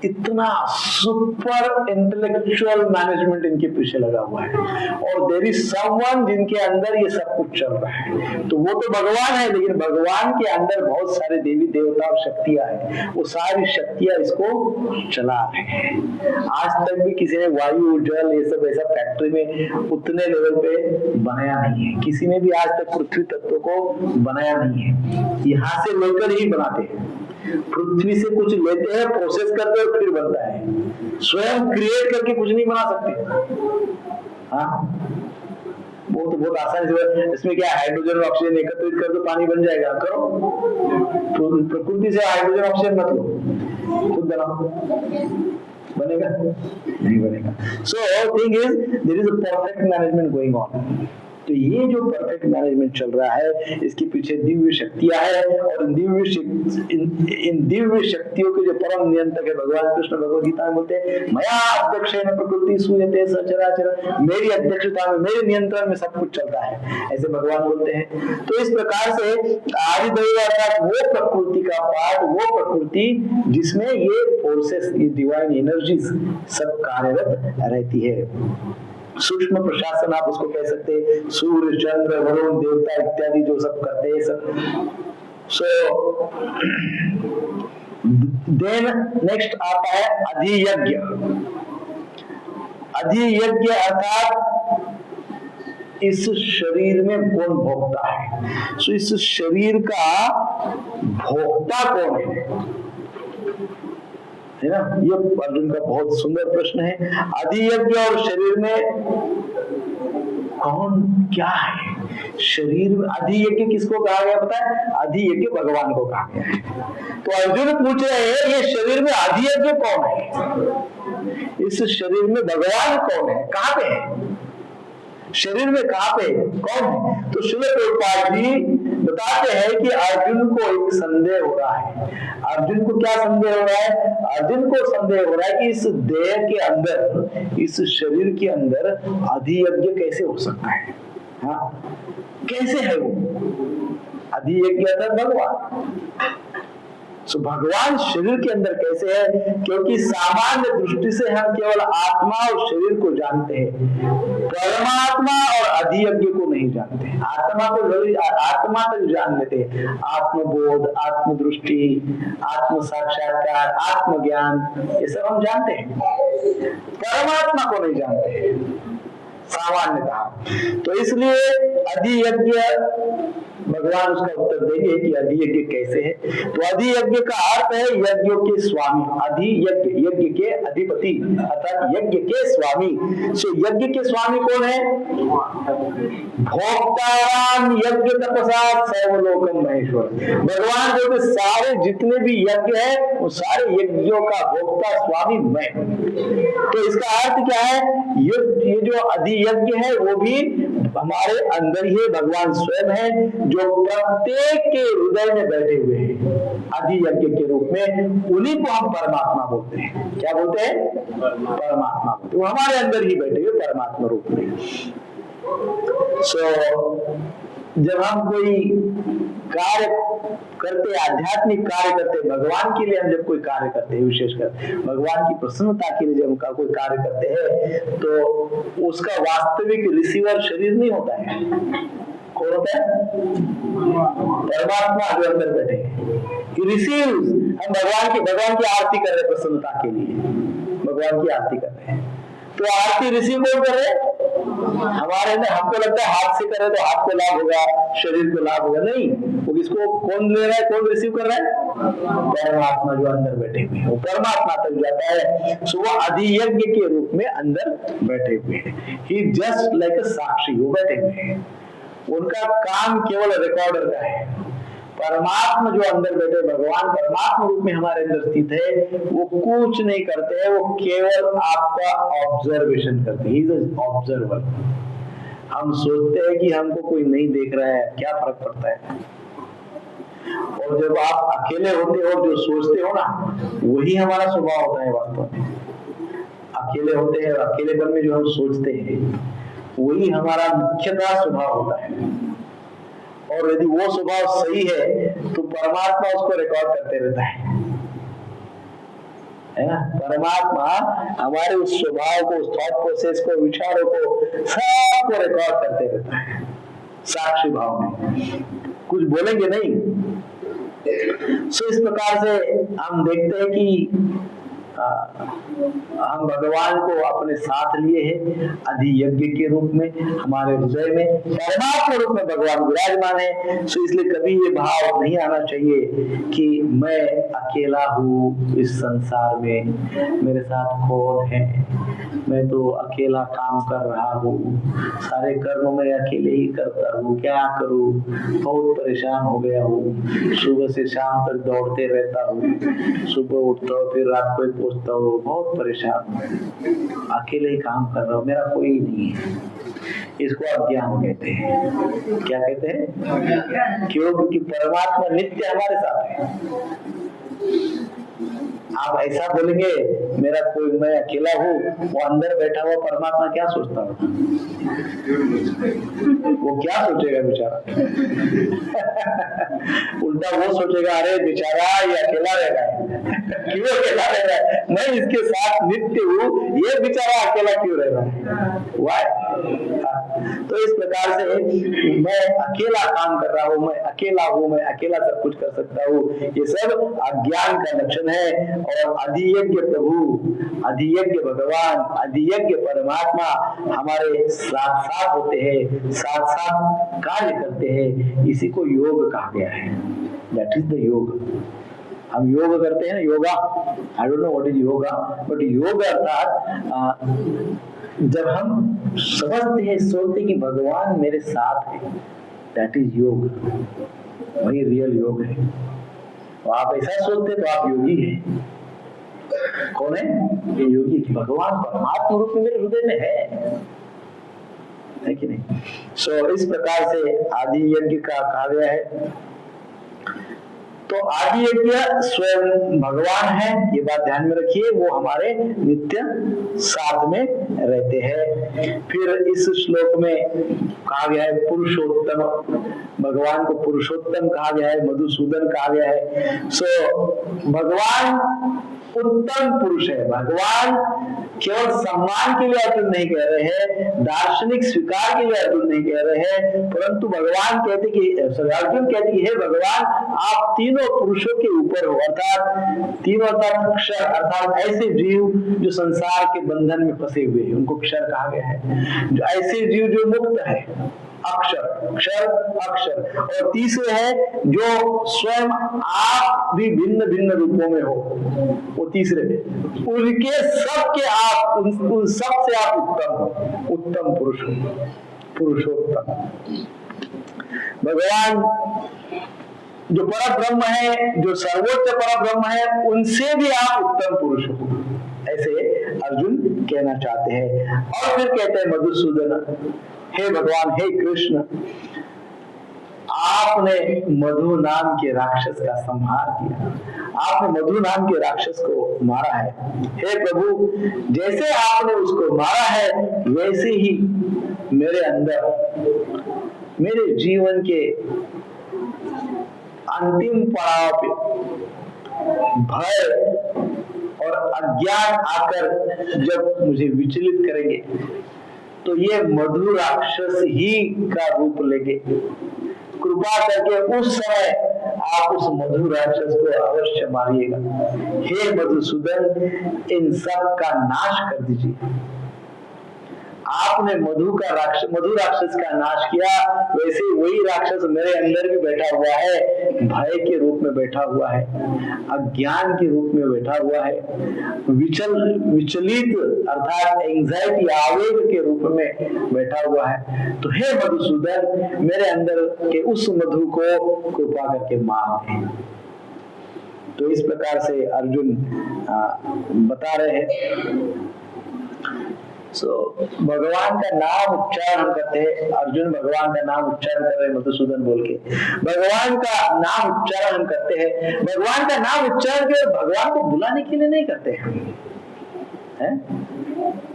इतना सुपर इंटेलेक्चुअल मैनेजमेंट इनके पीछे लगा हुआ है, और देयर इज समवन जिनके अंदर ये सब कुछ चल रहा है। तो वो तो भगवान है, लेकिन भगवान के अंदर बहुत सारे देवी देवता और शक्तियां हैं, वो सारी शक्तियां इसको चला रहे हैं। आज तक भी किसी ने वायु, जल, ये सब ऐसा फैक्ट्री में उतने लेवल पे बनाया नहीं है। किसी ने भी आज तक पृथ्वी तत्व को बनाया नहीं है, यहाँ से लेकर ही बनाते हैं। पृथ्वी से कुछ लेते हैं, प्रोसेस करते हैं, फिर बनता है। स्वयं क्रिएट करके कुछ नहीं बना सकते। हाँ, वो तो बहुत आसान से, इसमें क्या हाइड्रोजन और ऑक्सीजन एकत्रित कर दो, पानी बन जाएगा, करो। प्रकृति से हाइड्रोजन ऑक्सीजन मत लो, खुद बनाओ, बनेगा? नहीं बनेगा। So thing is, there is a perfect management going on. तो ये जो परफेक्ट मैनेजमेंट चल रहा है, इसके पीछे दिव्य शक्तियां हैं, और इन दिव्य शक्तियों के जो परम नियंत्रक है भगवान कृष्ण भगवद गीता में बोलते हैं, मया अध्यक्षेन प्रकृति सूयते सचराचर, मेरी अध्यक्षता में, मेरे नियंत्रण में सब कुछ चलता है, ऐसे भगवान बोलते हैं। तो इस प्रकार से आदिदेव अर्थात वो प्रकृति का पार्ट, वो प्रकृति जिसमें ये फोर्सेस, ये डिवाइन एनर्जीज सब कार्यरत रहती है। सूक्ष्म प्रशासन आप उसको कह सकते हैं, सूर्य, चंद्र, वरुण, देवता इत्यादि जो सब करते हैं सब। सो देन नेक्स्ट आता है अधियज्ञ। अधियज्ञ अर्थात इस शरीर में कौन भोगता है। सो इस शरीर का भोक्ता कौन है ना? ये अर्जुन का बहुत सुंदर प्रश्न है। अधियज्ञ और शरीर में कौन क्या है? शरीर में अधियज्ञ किसको कहा गया पता है? अधियज्ञ भगवान को कहा गया है। तो अर्जुन पूछ रहे हैं ये शरीर में अधियज्ञ कौन है? इस शरीर में भगवान कौन है? कहां पे है शरीर में? कहां पे कौन है? तो श्रील प्रभुपाद जी बताते हैं कि अर्जुन को एक संदेह हो रहा है। अर्जुन को क्या संदेह हो रहा है? अर्जुन को संदेह हो रहा है कि इस देह के अंदर, इस शरीर के अंदर अधियज्ञ कैसे हो सकता है? हाँ, कैसे है वो अधियज्ञ? भगवान। तो भगवान शरीर के अंदर कैसे है? क्योंकि सामान्य दृष्टि से हम केवल आत्मा और शरीर को जानते हैं, परमात्मा और अधियज्ञ को नहीं जानते। आत्मा को जरूरी आत्मा तक जान लेते, आत्मबोध, आत्मदृष्टि, आत्म साक्षात्कार, आत्मज्ञान, ये सब हम जानते हैं, परमात्मा को नहीं जानते सामान्यतः। तो इसलिए अधियज्ञ भगवान उसका उत्तर देंगे कि अधियज्ञ कैसे है। तो अधियज्ञ का अर्थ है यज्ञों के स्वामी। अधियज्ञ, यज्ञ के अधिपति अर्थात यज्ञ के स्वामी। सो यज्ञ के स्वामी कौन है? भोक्ताराम यज्ञ तपसा सर्वलोकम महेश्वर। भगवान जो सारे जितने भी यज्ञ है वो सारे यज्ञों का भोक्ता स्वामी मैं। तो इसका अर्थ क्या है? ये जो अधियज्ञ है वो भी हमारे अंदर ही भगवान स्वयं है, जो प्रत्येक के हृदय में बैठे हुए हैं अधियज्ञ के रूप में। उन्हीं को हम परमात्मा बोलते हैं। क्या बोलते हैं? परमात्मा बोलते हैं। वो हमारे अंदर ही बैठे हुए परमात्मा रूप में। जब हम कोई कार्य करते, आध्यात्मिक कार्य करते, भगवान के लिए हम जब कोई कार्य करते हैं, विशेषकर भगवान की प्रसन्नता के लिए जब हम कोई कार्य करते हैं, तो उसका वास्तविक रिसीवर शरीर नहीं होता है। कौन होता है? परमात्मा जो अंदर बैठे हैं। रिसीव्स, हम भगवान की आरती कर रहे हैं प्रसन्नता के लिए, भगवान की आरती कर रहे हैं। तो आरती रिसीव कौन कर रहे हैं? हमारे अंदर। हमको लगता है हाथ से करे तो हाथ को लाभ होगा, शरीर को लाभ होगा। नहीं, वो किसको कौन ले रहा है, कौन रिसीव कर रहा है? परमात्मा जो अंदर बैठे हुए हैं, वो परमात्मा तक जाता है। सो वो अधियज्ञ के रूप में अंदर बैठे हुए हैं। ही जस्ट लाइक अ साक्षी, वो बैठे हुए हैं। उनका काम केवल रिकॉर्डर का है। परमात्मा जो अंदर बैठे, भगवान परमात्मा रूप में हमारे अंदर स्थित है, वो कुछ नहीं करते हैं, वो केवल आपका ऑब्जर्वेशन करते हैं। He is an observer. हम सोचते हैं कि हमको कोई नहीं देख रहा है, क्या फर्क पड़ता है? और जब आप अकेले होते हो और जो सोचते हो ना, वही हमारा स्वभाव होता है वास्तव में। अकेले होते हैं, अकेलेपन में जो हम सोचते हैं वही हमारा मुख्यतः स्वभाव होता है। और यदि वो स्वभाव सही है तो परमात्मा उसको रिकॉर्ड करते रहता है ना। परमात्मा हमारे उस स्वभाव को, उस थॉट प्रोसेस को, विचारों को, सबको रिकॉर्ड करते रहता है साक्षी भाव में। कुछ बोलेंगे नहीं। सो इस प्रकार से हम देखते हैं कि हम भगवान को अपने साथ लिए हैं अधियज्ञ के रूप में। हमारे हृदय में परमात्मा रूप में भगवान विराजमान है। सो इसलिए कभी ये भाव नहीं आना चाहिए कि मैं अकेला हूँ इस संसार में, मेरे साथ कौन है, मैं तो अकेला काम कर रहा हूँ, सारे कर्म मैं अकेले ही करता हूँ, क्या करूँ, बहुत परेशान हो गया हूँ, सुबह से शाम तक दौड़ते रहता हूँ, सुबह उठता हूँ फिर रात को पहुंचता हूँ, बहुत परेशान, अकेले ही काम कर रहा हूँ, मेरा कोई नहीं है। इसको अज्ञान कहते हैं। क्या कहते हैं? क्यों? क्योंकि परमात्मा नित्य हमारे साथ है। आप ऐसा बोलेंगे मेरा कोई, मैं अकेला हूँ, वो अंदर बैठा हुआ परमात्मा क्या सोचता होगा? वो क्या सोचेगा बेचारा? उल्टा वो सोचेगा अरे बेचारा ये अकेला रह रहा है, क्यों अकेला रह रहा है, मैं इसके साथ नित्य हूँ, ये बेचारा अकेला क्यों रह रहा है? तो इस प्रकार से मैं अकेला काम कर रहा हूँ, मैं अकेला हूँ, मैं अकेला सब कुछ कर सकता हूँ, ये सब अज्ञान का लक्षण है। और अधियज्ञ प्रभु, अधियज्ञ भगवान, अधियज्ञ परमात्मा हमारे साथ साथ होते हैं, साथ साथ कार्य करते हैं। इसी को योग कहा गया है। दैट इज द योग। हम योग करते हैं ना, yoga, I don't know what is yoga, but योग अर्थात जब हम समझते हैं, सोचते कि भगवान मेरे साथ है, दैट इज योग, वही रियल योग है। तो आप ऐसा सोचते तो आप योगी हैं। कौन है ये योगी? भगवान परमात्मा रूप में मेरे हृदय में है कि नहीं? सो इस प्रकार से आदि यज्ञ का कहा गया है। तो आदि यज्ञ स्वयं भगवान है, ये बात ध्यान में रखिए, वो हमारे नित्य साथ में रहते हैं। फिर इस श्लोक में कहा गया है पुरुषोत्तम, भगवान को पुरुषोत्तम कहा गया है, मधुसूदन कहा गया है। सो भगवान उत्तम पुरुष है। भगवान केवल सम्मान के लिए अर्जुन नहीं कह रहे हैं, दार्शनिक स्वीकार के लिए अर्जुन नहीं कह रहे हैं, परंतु भगवान कहते कि अर्जुन कहते कि हे भगवान, आप तीनों पुरुषों के ऊपर हो, अर्थात तीनों अर्थात क्षर, अर्थात ऐसे जीव जो संसार के बंधन में फंसे हुए हैं, उनको क्षर कहा गया है। जो ऐसे जीव जो मुक्त है, अक्षर, क्षर, अक्षर। और तीसरे है जो स्वयं आप भी भिन्न भिन्न रूपों में हो, वो तीसरे है। उनके सबके आप, उन सब से आप उत्तम हो, उत्तम पुरुष हो, पुरुषोत्तम। भगवान जो पर ब्रह्म है, जो सर्वोच्च पर ब्रह्म है, उनसे भी आप उत्तम पुरुष हो, ऐसे अर्जुन कहना चाहते हैं। और फिर कहते हैं मधुसूदन, हे भगवान, हे कृष्ण, आपने मधु नाम के राक्षस का संहार किया, आपने मधु नाम के राक्षस को मारा है। हे प्रभु, जैसे आपने उसको मारा है, वैसे ही मेरे अंदर, मेरे जीवन के अंतिम पड़ाव पे भय और अज्ञान आकर जब मुझे विचलित करेंगे, तो ये मधु राक्षस ही का रूप लेंगे। कृपा करके उस समय आप उस मधु राक्षस को अवश्य मारिएगा। हे मधुसूदन, इन सब का नाश कर दीजिए। आपने मधु राक्षस का नाश किया, वैसे वही राक्षस मेरे अंदर भी बैठा हुआ है, भय के रूप में बैठा हुआ है, अज्ञान के रूप में बैठा हुआ है, विचलित अर्थात एंजाइटी, आवेग के रूप में बैठा हुआ है। तो हे मधुसूदन, मेरे अंदर के उस मधु को कृपा करके मार दें। तो इस प्रकार से अर्जुन बता रहे हैं। भगवान का नाम उच्चारण हम करते हैं, अर्जुन भगवान का नाम उच्चारण कर रहे हैं मधुसूदन बोल के, भगवान का नाम उच्चारण हम करते हैं। भगवान का नाम उच्चारण के भगवान को बुलाने के लिए नहीं करते हैं,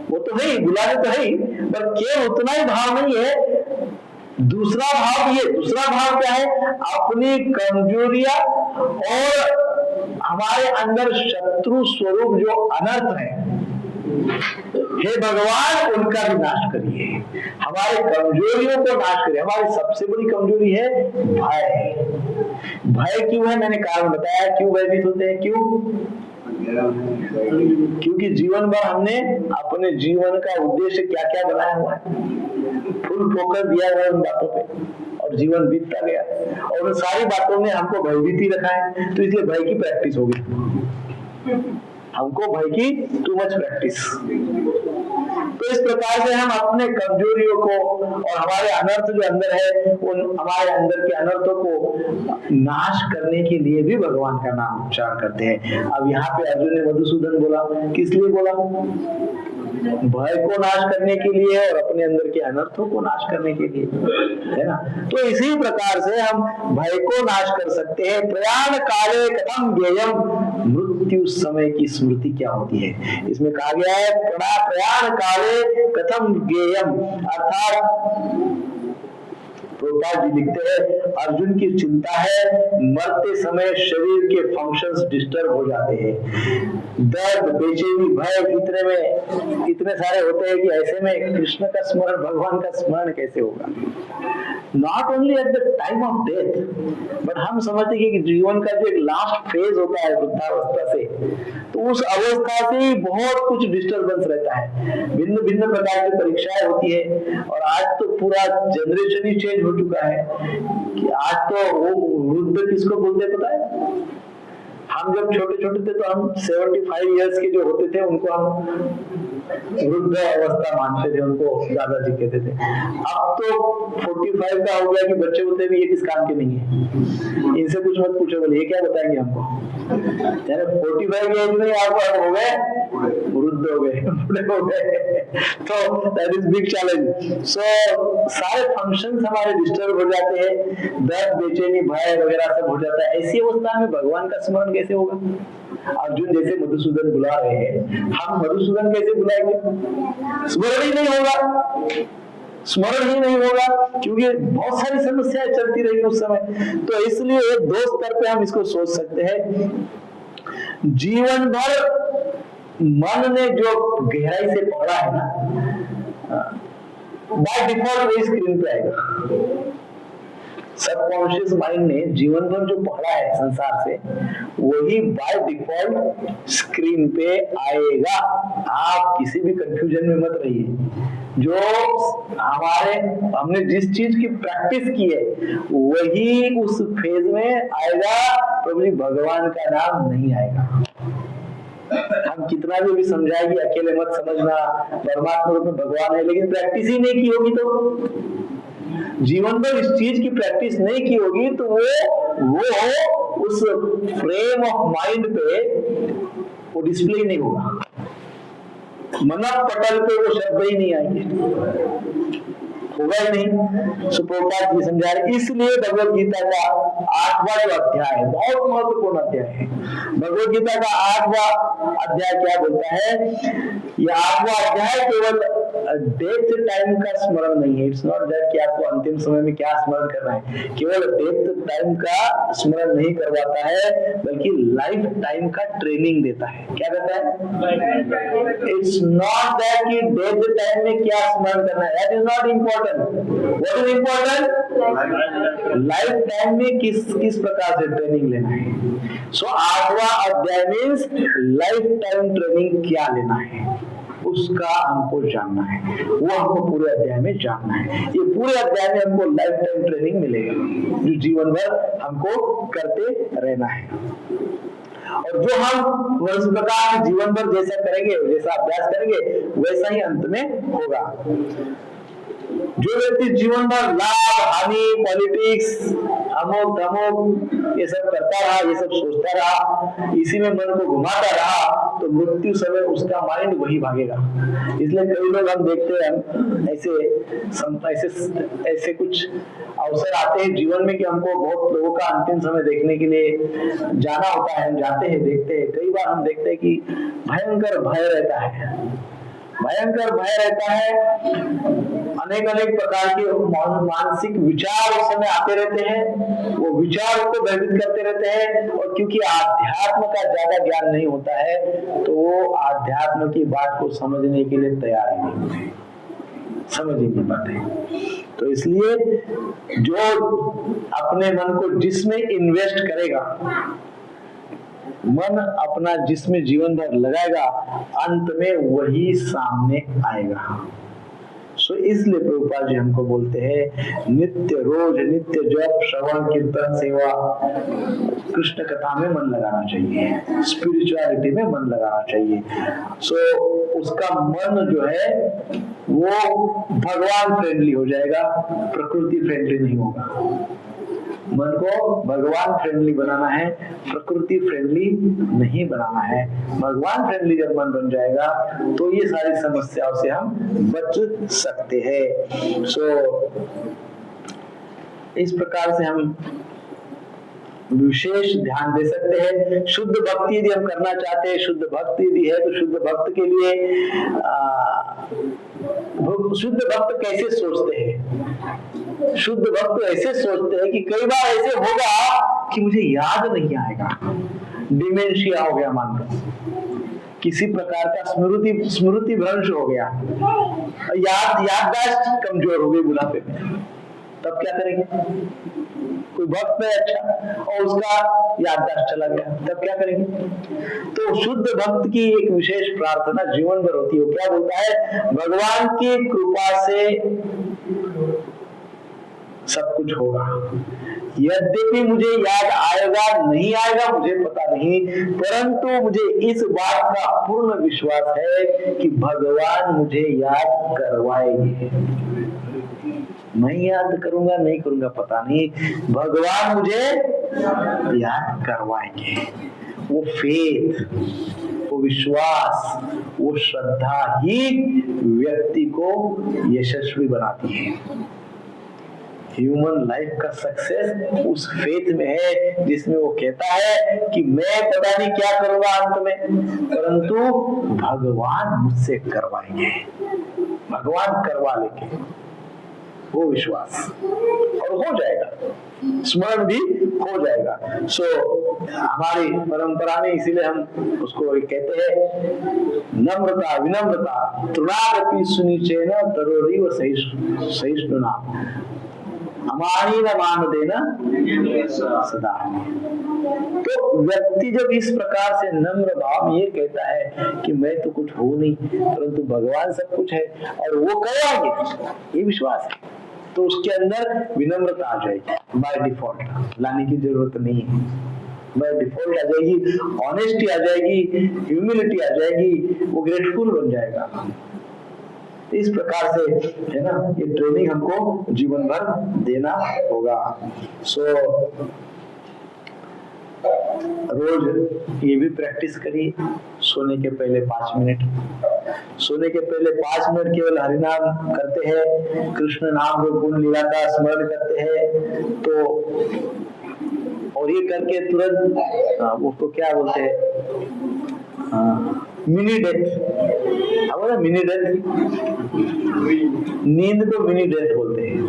वो तो है, बुलाने तो है, पर केवल उतना ही भाव नहीं है, दूसरा भाव ये, दूसरा भाव क्या है, अपनी कमजोरियां और हमारे अंदर शत्रु स्वरूप जो अनर्थ है, हे भगवान उनका भी नाश करिए, हमारे कमजोरियों को नाश करिए। हमारी सबसे बड़ी कमजोरी है भय। भय क्यों है, मैंने कारण बताया, क्यों भयभीत होते हैं, क्यों? क्योंकि जीवन भर हमने अपने जीवन का उद्देश्य क्या क्या बनाया हुआ है, फुल फोकस दिया हुआ है उन बातों पे, और जीवन बीतता गया, और उन सारी बातों ने हमको भयभीत ही रखा है। तो इसलिए भय की प्रैक्टिस होगी, हमको भय की टू मच प्रैक्टिस। तो इस प्रकार से हम अपने कमजोरियों को और हमारे अनर्थ जो अंदर है, उन हमारे अंदर के अनर्थों को नाश करने के लिए भी भगवान का नाम उच्चारण करते हैं। अब यहाँ पे अर्जुन ने मधुसूदन बोला, किस लिए बोला? भय को नाश करने के लिए और अपने अंदर के अनर्थों को नाश करने के लिए, है ना। तो इसी प्रकार से हम भय को नाश कर सकते हैं। प्रयाण काले कथम ज्ञेयम, मृत्यु समय की स्मृति क्या होती है, इसमें कहा गया है प्रयाण काले कथम ज्ञेयम, अर्थात प्रभुपाद जी लिखते हैं अर्जुन की चिंता है मरते समय शरीर के फंक्शंस डिस्टर्ब हो जाते हैं, दर्द, बेचैनी, भय इतने सारे होते हैं कि ऐसे में कृष्ण का स्मरण, भगवान का स्मरण कैसे होगा। Not only at the time of death, but हम समझते हैं कि जीवन का जो एक लास्ट फेज होता है वृद्धावस्था से, तो उस अवस्था से बहुत कुछ डिस्टर्बेंस रहता है, भिन्न भिन्न प्रकार की परीक्षाएं होती है। और आज तो पूरा जनरेशन ही चेंज हो चुका है कि आज तो वो वृद्ध किसको बोलते पता है? हम जब छोटे छोटे थे तो हम 75 इयर्स के जो होते थे उनको हम वृद्ध अवस्था मानते थे, उनको दादाजी कहते थे। अब तो 45 का हो गया कि बच्चे बोलते हैं ये किस काम के नहीं है, इनसे कुछ मत पूछो, बोले ये क्या बताएंगे हमको। 45 की एज में आप हो गए वृद्ध हो गए, बूढ़े हो गए, तो दैट इज बिग चैलेंज। सो सारे फंक्शंस हमारे डिस्टर्ब हो जाते हैं, दर्द, बेचैनी, भय वगैरह सब हो जाता है। ऐसी अवस्था में भगवान का स्मरण कैसे होगा? अर्जुन जैसे मधुसूदन बुला रहे हैं, हम मधुसूदन कैसे बुलाएंगे? स्मरण ही नहीं होगा, स्मरण ही नहीं होगा, क्योंकि बहुत सारी समस्याएं चलती रही उस समय। तो इसलिए दो स्तर पे हम इसको सोच सकते हैं। जीवन भर मन ने जो गहराई से पढ़ा है ना, बाय डिफॉल्ट वही स्क्रीन पे आएगा। सबकॉन्शियस माइंड ने जीवन भर जो पढ़ा है संसार से, वही बाय डिफॉल्ट स्क्रीन पे आएगा। आप किसी भी कंफ्यूजन में मत रहिए। जो हमने जिस चीज की प्रैक्टिस की है वही उस फेज में आएगा, प्रभु जी भगवान का नाम नहीं आएगा। हम कितना भी समझाए कि अकेले मत समझना, परमात्मा रूप में भगवान है, लेकिन प्रैक्टिस ही नहीं की होगी तो जीवन भर इस चीज की प्रैक्टिस नहीं की होगी तो वो उस फ्रेम ऑफ माइंड पे वो डिस्प्ले नहीं होगा, मनक पटल पे वो शब्द ही नहीं आएंगे, होगा ही नहीं। सुप्रभात जी समझा रहे, इसलिए भगवत गीता का 8वां अध्याय बहुत महत्वपूर्ण अध्याय है। भगवत गीता का 8वां अध्याय क्या बोलता है? ये 8वां अध्याय केवल डेथ टाइम का स्मरण नहीं है। इट्स नॉट दैट कि आपको अंतिम समय में क्या स्मरण करना है, केवल डेथ टाइम का स्मरण नहीं करवाता है, बल्कि लाइफ टाइम का ट्रेनिंग देता है। क्या कहता है? इट्स नॉट दैट कि डेथ टाइम में क्या स्मरण करना है, that is not important. What is important? Life time में किस प्रकार से ट्रेनिंग लेना है। सो 8वां अध्याय मीन्स लाइफ टाइम ट्रेनिंग क्या लेना है, उसका हमको जानना है, वो हमको पूरे अध्याय में जानना है। ये पूरे अध्याय में हमको लाइफ टाइम ट्रेनिंग मिलेगा जो जीवन भर हमको करते रहना है। और जो हम इस प्रकार जीवन भर जैसा करेंगे, जैसा अभ्यास करेंगे, वैसा ही अंत में होगा। जो व्यक्ति जीवन भर लाभ हानि, पॉलिटिक्स, अमोक धमोक ये सब करता रहा, ये सब सोचता रहा, इसी में मन को घुमाता रहा, तो मृत्यु समय उसका माइंड वही भागेगा। इसलिए कई लोग हम देखते हैं ऐसे कुछ अवसर आते हैं जीवन में कि हमको बहुत लोगों का अंतिम समय देखने के लिए जाना होता है। हम जाते हैं, देखते हैं, कई बार हम देखते हैं कि भयंकर भय रहता है, भयंकर भय रहता है। अनेक प्रकार के मानसिक विचार उस समय आते रहते हैं, वो विचार को भयभीत करते रहते हैं। और क्योंकि आध्यात्म का ज्यादा ज्ञान नहीं होता है, तो वो आध्यात्म की बात को समझने के लिए तैयार नहीं होते, समझ ही नहीं पाते। तो इसलिए जो अपने मन को जिसमें इन्वेस्ट करेगा, मन अपना जिसमें जीवन भर लगाएगा, अंत में वही सामने आएगा। सो इसलिए प्रभुपाद जी हमको बोलते हैं नित्य रोज नित्य जप, श्रवण, कीर्तन, सेवा, कृष्ण कथा में मन लगाना चाहिए, स्पिरिचुअलिटी में मन लगाना चाहिए। सो उसका मन जो है वो भगवान फ्रेंडली हो जाएगा, प्रकृति फ्रेंडली नहीं होगा। मन को भगवान फ्रेंडली बनाना है, प्रकृति फ्रेंडली नहीं बनाना है। भगवान फ्रेंडली जब मन बन जाएगा तो ये सारी समस्याओं से हम बच सकते हैं। सो इस प्रकार से हम विशेष ध्यान दे सकते हैं। शुद्ध भक्ति यदि हम करना चाहते हैं, शुद्ध भक्ति यदि है, तो शुद्ध भक्त के लिए शुद्ध भक्त कैसे सोचते हैं? शुद्ध भक्त ऐसे सोचते हैं कि कई बार ऐसे होगा कि मुझे याद नहीं आएगा, डिमेंशिया हो गया, मान लो किसी प्रकार का स्मृति भ्रंश हो गया, याददाश्त कमजोर हो गई बुढ़ापे में, तब क्या करेंगे? कोई भक्त है अच्छा और उसका याददाश्त चला गया, तब क्या करेंगे? तो शुद्ध भक्त की एक विशेष प्रार्थना जीवन भर होती है। वो क्या बोलता है? भगवान की कृपा से सब कुछ होगा, यद्यपि मुझे याद आएगा नहीं आएगा मुझे पता नहीं, परंतु मुझे इस बात का पूर्ण विश्वास है कि भगवान मुझे याद करवाएंगे। मैं याद करूंगा नहीं करूंगा पता नहीं, भगवान मुझे याद करवाएंगे। वो फेथ, वो विश्वास, वो श्रद्धा ही व्यक्ति को यशस्वी बनाती है। ह्यूमन लाइफ का सक्सेस उस फेथ में है जिसमें वो कहता है कि मैं पता नहीं क्या करूंगा अंत में, परंतु भगवान मुझसे करवाएंगे, भगवान करवा लेंगे। वो विश्वास और हो जाएगा, स्मरण भी हो जाएगा। हमारी परंपरा में इसीलिए हम उसको कहते हैं नम्रता विनम्रता, तृणादपि सुनिचेन तरोरीव सहिष्णुना, हमारी न मान देना सदा। तो व्यक्ति जब इस प्रकार से नम्र भाव ये कहता है कि मैं तो कुछ हूं नहीं परंतु भगवान सब कुछ है और वो करेंगे, ये विश्वास है, तो उसके अंदर विनम्रता आ जाएगी। बाय डिफॉल्ट लाने की जरूरत नहीं है, बाय डिफॉल्ट आ जाएगी, ऑनेस्टी आ जाएगी, ह्यूमिलिटी आ जाएगी, वो ग्रेटफुल बन जाएगा। इस प्रकार से है ना, ये ट्रेनिंग हमको जीवन भर देना होगा। रोज ये भी प्रैक्टिस करिए, सोने के पहले 5 मिनट, सोने के पहले 5 मिनट केवल हरिनाम करते हैं, कृष्ण नाम रूप गुण लीला का स्मरण करते हैं। तो और ये करके तुरंत उसको क्या बोलते हैं, मिनी डेथ, मिनी डेथ, नींद को मिनी डेथ बोलते हैं।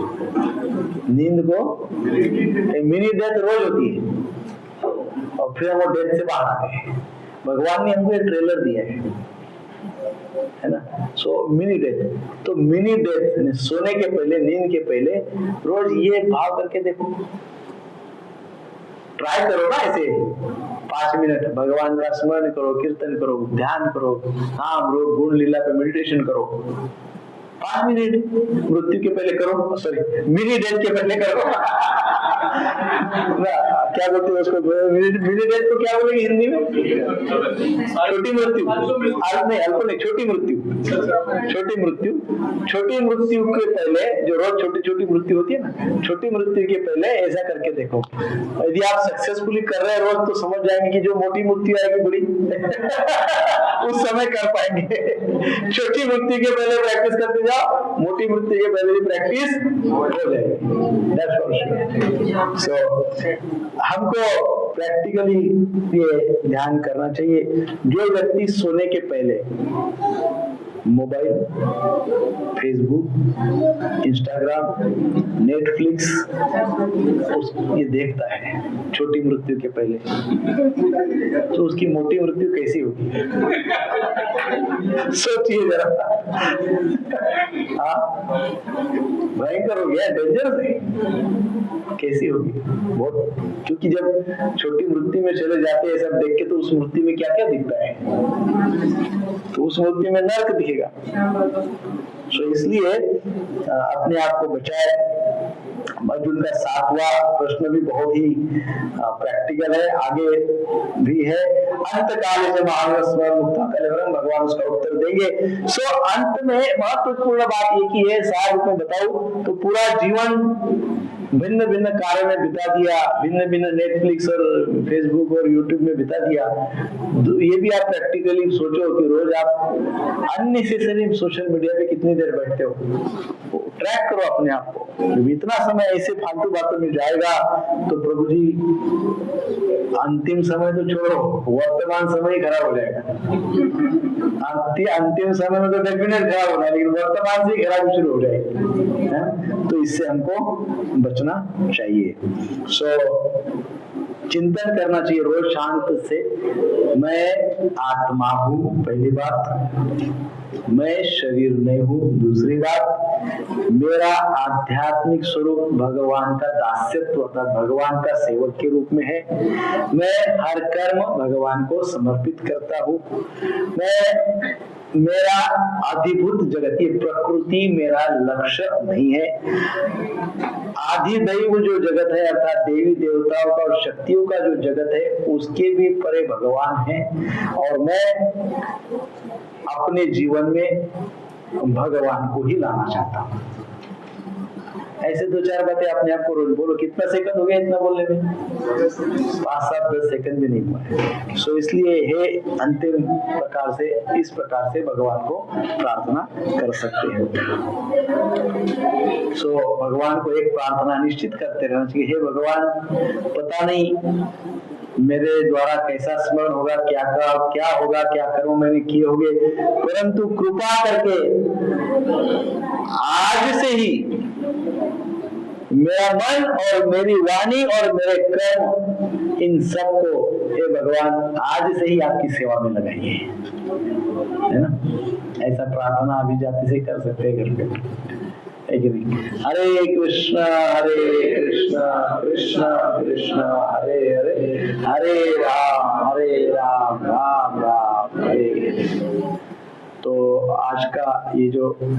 नींद को मिनी डेथ रोज होती है और फिर वो डेथ से बाहर आते हैं। भगवान ने हमको एक ट्रेलर दिया है ना। मिनी डेथ, तो मिनी डेथ सोने के पहले, नींद के पहले रोज ये भाव करके देखो, ट्राई करो ना ऐसे 5 मिनट भगवान का स्मरण करो, कीर्तन करो, ध्यान करो, नाम रूप गुण लीला पे मेडिटेशन करो। 5 मिनट मृत्यु के पहले करो, सॉरी मिनी डेथ के पहले करो। क्या बोलते हैं उसको, मिनी डेथ को क्या बोलेंगे हिंदी में? छोटी मृत्यु, अल्प नहीं, छोटी मृत्यु। छोटी मृत्यु, छोटी मृत्यु के पहले, जो रोज छोटी छोटी मृत्यु होती है ना, छोटी मृत्यु के पहले ऐसा करके देखो। यदि आप सक्सेसफुली कर रहे हैं रोज, तो समझ जाएंगे कि जो मोटी मृत्यु आएगी बड़ी उस समय कर पाएंगे। छोटी मृत्यु के पहले प्रैक्टिस करते जाओ, मोटी मृत्यु के पहले भी प्रैक्टिस हो जाएगी। That's for sure. हमको प्रैक्टिकली ये ध्यान करना चाहिए। जो व्यक्ति सोने के पहले मोबाइल, फेसबुक, इंस्टाग्राम, नेटफ्लिक्स ये देखता है छोटी मृत्यु के पहले, तो उसकी मोटी मृत्यु कैसी होगी? सोचिए जरा। भयंकर हो गया, डेंजरस है, कैसी होगी बहुत। क्योंकि जब छोटी मृत्यु में चले जाते हैं सब देख के, तो उस मृत्यु में क्या क्या दिखता है, तो उस मृत्यु में नर्क दिखेगा। इसलिए अपने आप को बचाए। अर्जुन का 7वां प्रश्न भी बहुत ही प्रैक्टिकल है, आगे भी है। अंत काल से भगवान उसका उत्तर देंगे। अंत में महत्वपूर्ण बात ये की है, सार रूप में बताऊं तो पूरा जीवन भिन्न भिन्न कार्य में बिता दिया, भिन्न भिन्न नेटफ्लिक्स और फेसबुक और यूट्यूब में बिता दिया। ये भी आप प्रैक्टिकली सोचो कि रोज आप अननेसेसरी सोशल मीडिया पे कितनी देर बैठते हो, ट्रैक करो अपने आप को। जब इतना समय ऐसे फालतू बातों में जाएगा तो प्रभु जी अंतिम समय तो छोड़ो, वर्तमान समय ही खराब हो जाएगा। अंतिम समय में तो डेफिनेट खराब होना है, लेकिन वर्तमान से ही खराब शुरू हो जाएगी। तो इससे हमको बचना चाहिए। चिंतन करना चाहिए रोज शांत से। मैं आत्मा हूँ, पहली बात। मैं शरीर नहीं हूँ, दूसरी बात। मेरा आध्यात्मिक स्वरूप भगवान का दास्यत्व अर्थात भगवान का सेवक के रूप में है। मैं हर कर्म भगवान को समर्पित करता हूँ। मेरा अधिभूत जगत, ये प्रकृति मेरा लक्ष्य नहीं है। आदि दैव जो जगत है अर्थात देवी देवताओं का और शक्तियों का जो जगत है उसके भी परे भगवान है, और मैं अपने जीवन में भगवान को ही लाना चाहता हूँ। ऐसे दो चार बातें अपने आप को रोज बोलो। कितना सेकंड हो गया इतना बोलने में? 5-7-10 सेकंड भी नहीं हुआ है। सो इसलिए हे अंतिम प्रकार से इस प्रकार से भगवान को प्रार्थना कर सकते हैं। सो भगवान को एक प्रार्थना निश्चित करते रहना चाहिए, हे भगवान पता नहीं मेरे द्वारा कैसा स्मरण होगा, क्या होगा, क्या कर्म मैंने किए होंगे, परंतु कृपा करके आज से ही मेरा मन और मेरी वाणी और मेरे कर्म इन सब को हे भगवान आज से ही आपकी सेवा में लगाइए, है ना। ऐसा प्रार्थना अभी जाति से कर सकते हैं घर पे, है कि नहीं? हरे कृष्णा कृष्णा कृष्णा हरे हरे, हरे राम राम राम हरे। तो आज का ये जो